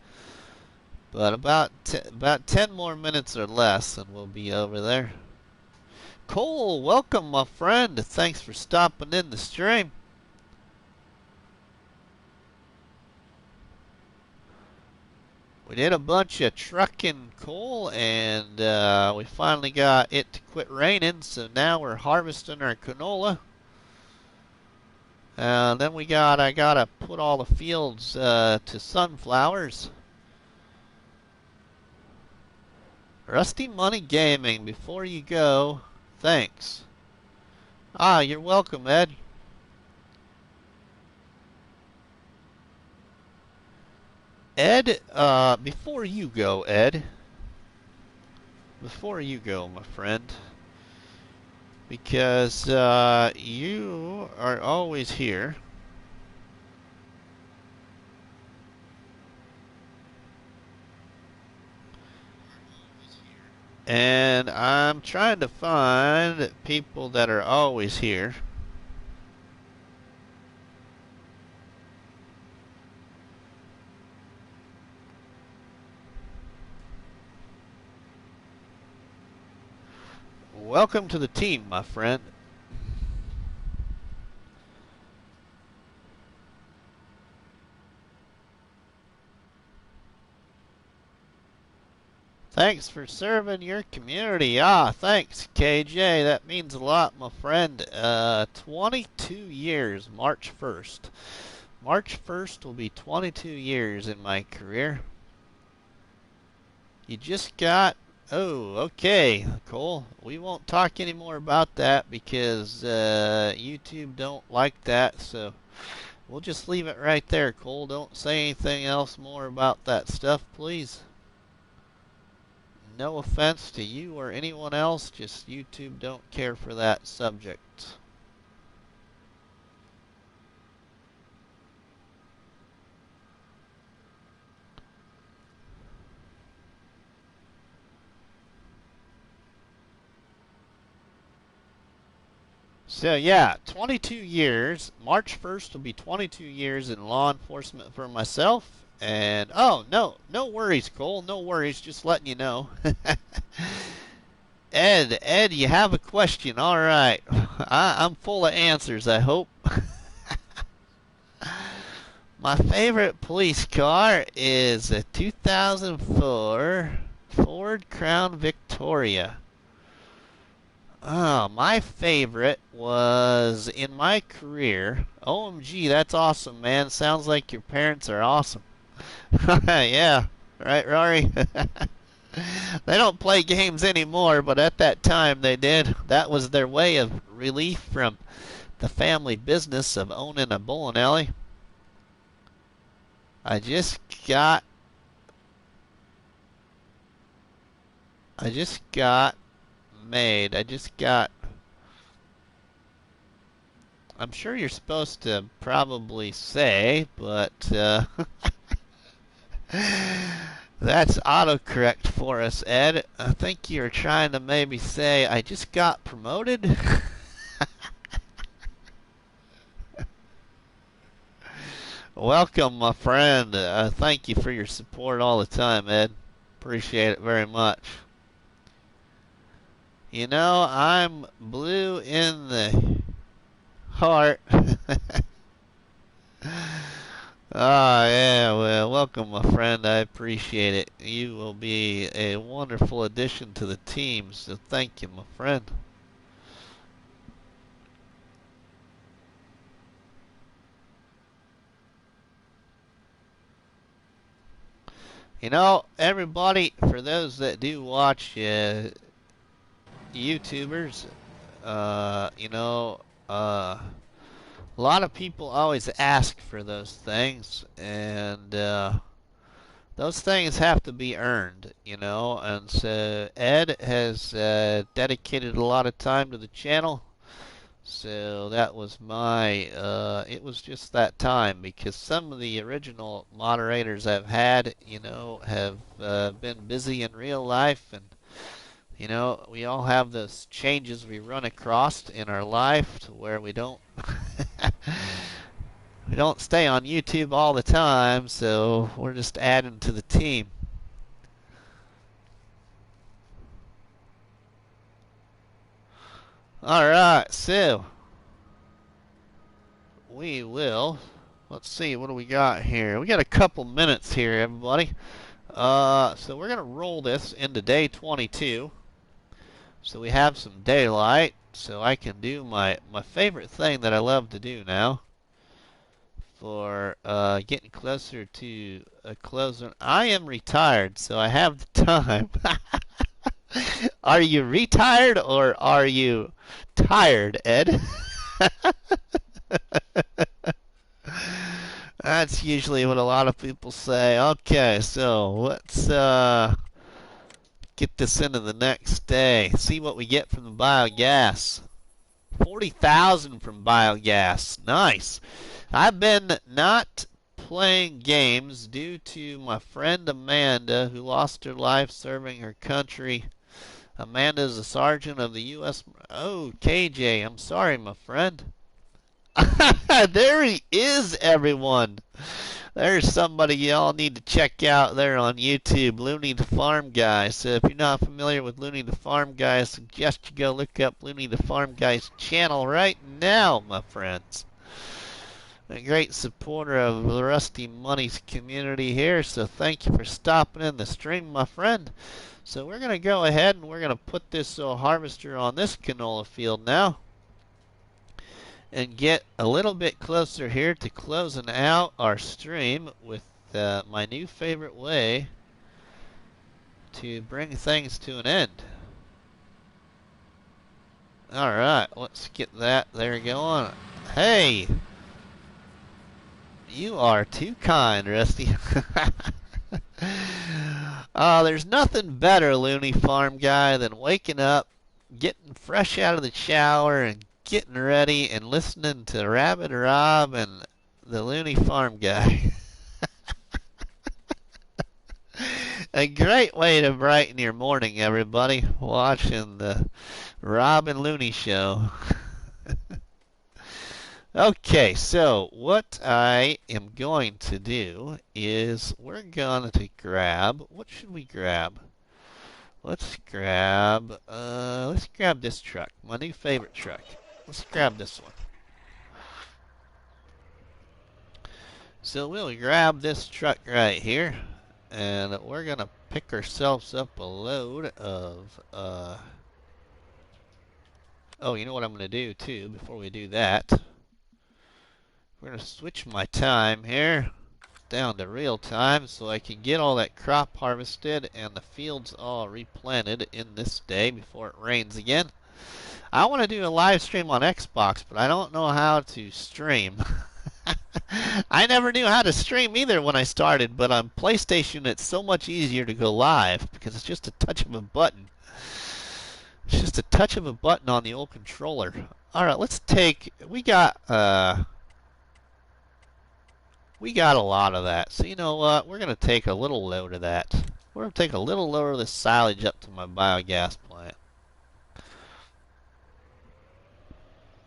But about 10 more minutes or less, and we'll be over there. Cole, welcome, my friend. Thanks for stopping in the stream. We did a bunch of trucking coal, and we finally got it to quit raining, so now we're harvesting our canola. Then I gotta put all the fields to sunflowers. Rusty Money Gaming, before you go, thanks. Ah, you're welcome, Ed. Ed, before you go, Ed. Before you go, my friend. Because, you are always here. And I'm trying to find people that are always here. Welcome to the team, my friend. Thanks for serving your community. Ah, thanks, KJ. That means a lot, my friend. 22 years, March 1st. March 1st will be 22 years in my career. You just got... Oh, okay, Cole. We won't talk any more about that because YouTube don't like that, so we'll just leave it right there, Cole. Don't say anything else more about that stuff, please. No offense to you or anyone else, just YouTube don't care for that subject. So yeah, 22 years. March 1st will be 22 years in law enforcement for myself. And, oh, no worries, Cole. No worries, just letting you know. Ed, you have a question. All right. I'm full of answers, I hope. My favorite police car is a 2004 Ford Crown Victoria. Oh, my favorite was in my career. OMG, that's awesome, man. Sounds like your parents are awesome. Yeah, right, Rory? They don't play games anymore, but at that time they did. That was their way of relief from the family business of owning a bowling alley. I just got made. I'm sure you're supposed to probably say, but that's autocorrect for us, Ed. I think you're trying to maybe say, I just got promoted. Welcome, my friend. Thank you for your support all the time, Ed. Appreciate it very much. You know, I'm blue in the heart. Ah, yeah, well, welcome, my friend. I appreciate it. You will be a wonderful addition to the team, so thank you, my friend. You know, everybody, for those that do watch YouTubers, you know, a lot of people always ask for those things, and those things have to be earned, you know. And so Ed has dedicated a lot of time to the channel. So that was it was just that time because some of the original moderators I've had, you know, have been busy in real life, and, you know, we all have those changes we run across in our life to where we don't, we don't stay on YouTube all the time, so we're just adding to the team. Alright, so we will, let's see, what do we got here? We got a couple minutes here, everybody. So we're gonna roll this into day 22. So we have some daylight, so I can do my favorite thing that I love to do now for getting closer to a closing. I am retired, so I have the time. Are you retired or are you tired, Ed? That's usually what a lot of people say. Okay, so let's get this into the next day. See what we get from the biogas. 40,000 from biogas. Nice. I've been not playing games due to my friend Amanda, who lost her life serving her country. Amanda is a sergeant of the U.S. Oh, KJ, I'm sorry, my friend. There he is, everyone. There's somebody y'all need to check out there on YouTube, Looney the Farm Guy. So if you're not familiar with Looney the Farm Guy, I suggest you go look up Looney the Farm Guy's channel right now, my friends. A great supporter of the RustyMoney's community here, so thank you for stopping in the stream, my friend. So we're going to go ahead and we're going to put this harvester on this canola field now and get a little bit closer here to closing out our stream with my new favorite way to bring things to an end. Alright, let's get that there going. Hey! You are too kind, Rusty. There's nothing better, Looney Farm Guy, than waking up, getting fresh out of the shower, and getting ready and listening to Rabbit Rob and the Looney Farm Guy. A great way to brighten your morning, everybody, watching the Rob and Looney show. Okay, so what I am going to do is we're going to grab, what should we grab? Let's grab this truck, my new favorite truck. Let's grab this one. So we'll grab this truck right here, and we're going to pick ourselves up a load of, oh, you know what I'm going to do too before we do that? We're going to switch my time here down to real time so I can get all that crop harvested and the fields all replanted in this day before it rains again. I want to do a live stream on Xbox, but I don't know how to stream. I never knew how to stream either when I started, but on PlayStation it's so much easier to go live because it's just a touch of a button. It's just a touch of a button on the old controller. Alright, let's take, we got a lot of that. So you know what? We're going to take a little load of that. We're going to take a little load of this silage up to my biogas plant.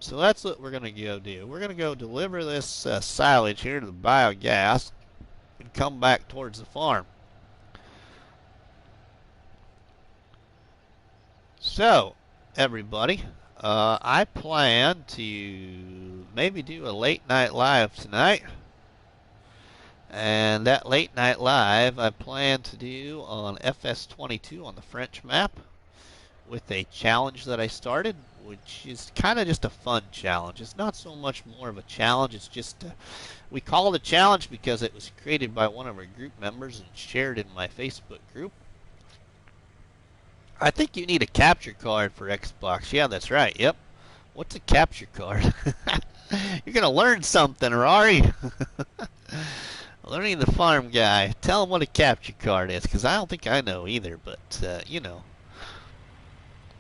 So that's what we're going to go do. We're going to go deliver this silage here to the biogas and come back towards the farm. So, everybody, I plan to maybe do a late night live tonight. And that late night live I plan to do on FS19 on the French map with a challenge that I started, which is kind of just a fun challenge. It's not so much more of a challenge, it's just we call it a challenge because it was created by one of our group members and shared in my Facebook group. I think you need a capture card for Xbox. Yeah, that's right. Yep. What's a capture card? You're going to learn something, Rory. Learning the Farm Guy. Tell him what a capture card is, because I don't think I know either, but, you know.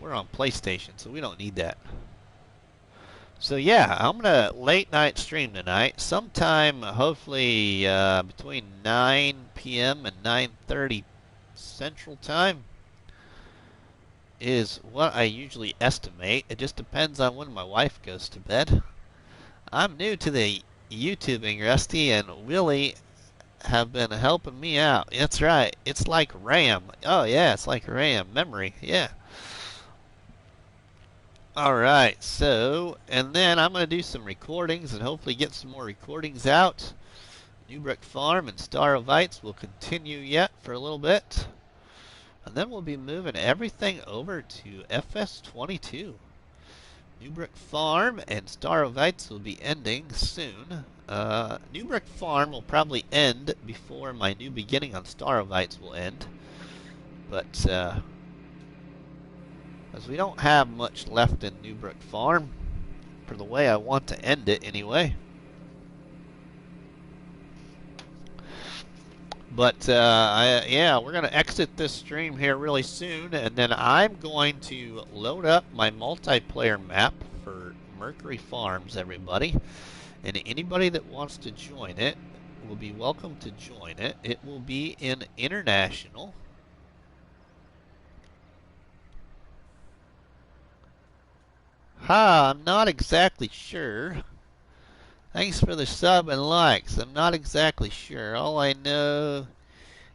We're on PlayStation, so we don't need that. So, yeah, I'm going to late night stream tonight. Sometime, hopefully, between 9 p.m. and 9:30 Central Time is what I usually estimate. It just depends on when my wife goes to bed. I'm new to the YouTubing, Rusty, and Willie have been helping me out. That's right. It's like RAM. Oh, yeah, it's like RAM. Memory. Yeah. Alright, so, and then I'm going to do some recordings and hopefully get some more recordings out. New Brick Farm and Star of Ites will continue yet for a little bit. And then we'll be moving everything over to FS22. New Brick Farm and Star of Ites will be ending soon. New Brick Farm will probably end before my new beginning on Star of Ites will end. But, as we don't have much left in New Brick Farm, for the way I want to end it anyway. But, yeah, we're going to exit this stream here really soon, and then I'm going to load up my multiplayer map for Mercury Farms, everybody. And anybody that wants to join it will be welcome to join it. It will be in International. I'm not exactly sure. Thanks for the sub and likes. I'm not exactly sure. All I know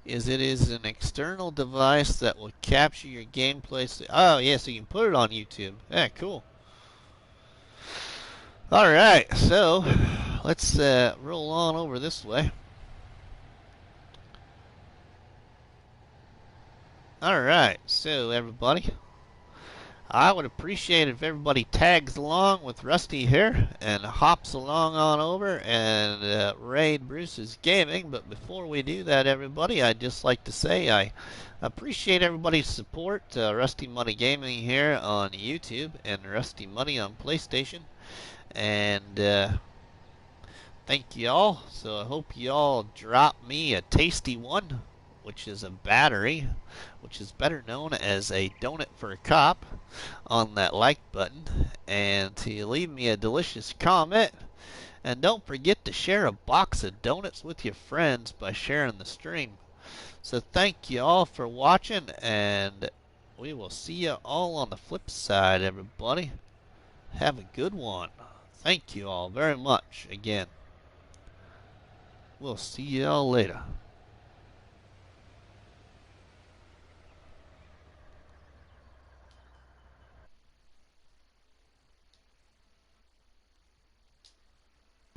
is it is an external device that will capture your gameplay. Oh, yeah, so you can put it on YouTube. Yeah, cool. Alright, so let's roll on over this way. Alright, so everybody, I would appreciate it if everybody tags along with Rusty here and hops along on over and raid Bruce's Gaming. But before we do that, everybody, I'd just like to say I appreciate everybody's support. RustyMoney Gaming here on YouTube and RustyMoney on PlayStation. And thank you all. So I hope you all drop me a tasty one, which is a battery, which is better known as a donut for a cop, on that like button, and to leave me a delicious comment. And don't forget to share a box of donuts with your friends by sharing the stream. So thank you all for watching, and we will see you all on the flip side, everybody. Have a good one. Thank you all very much again. We'll see you all later.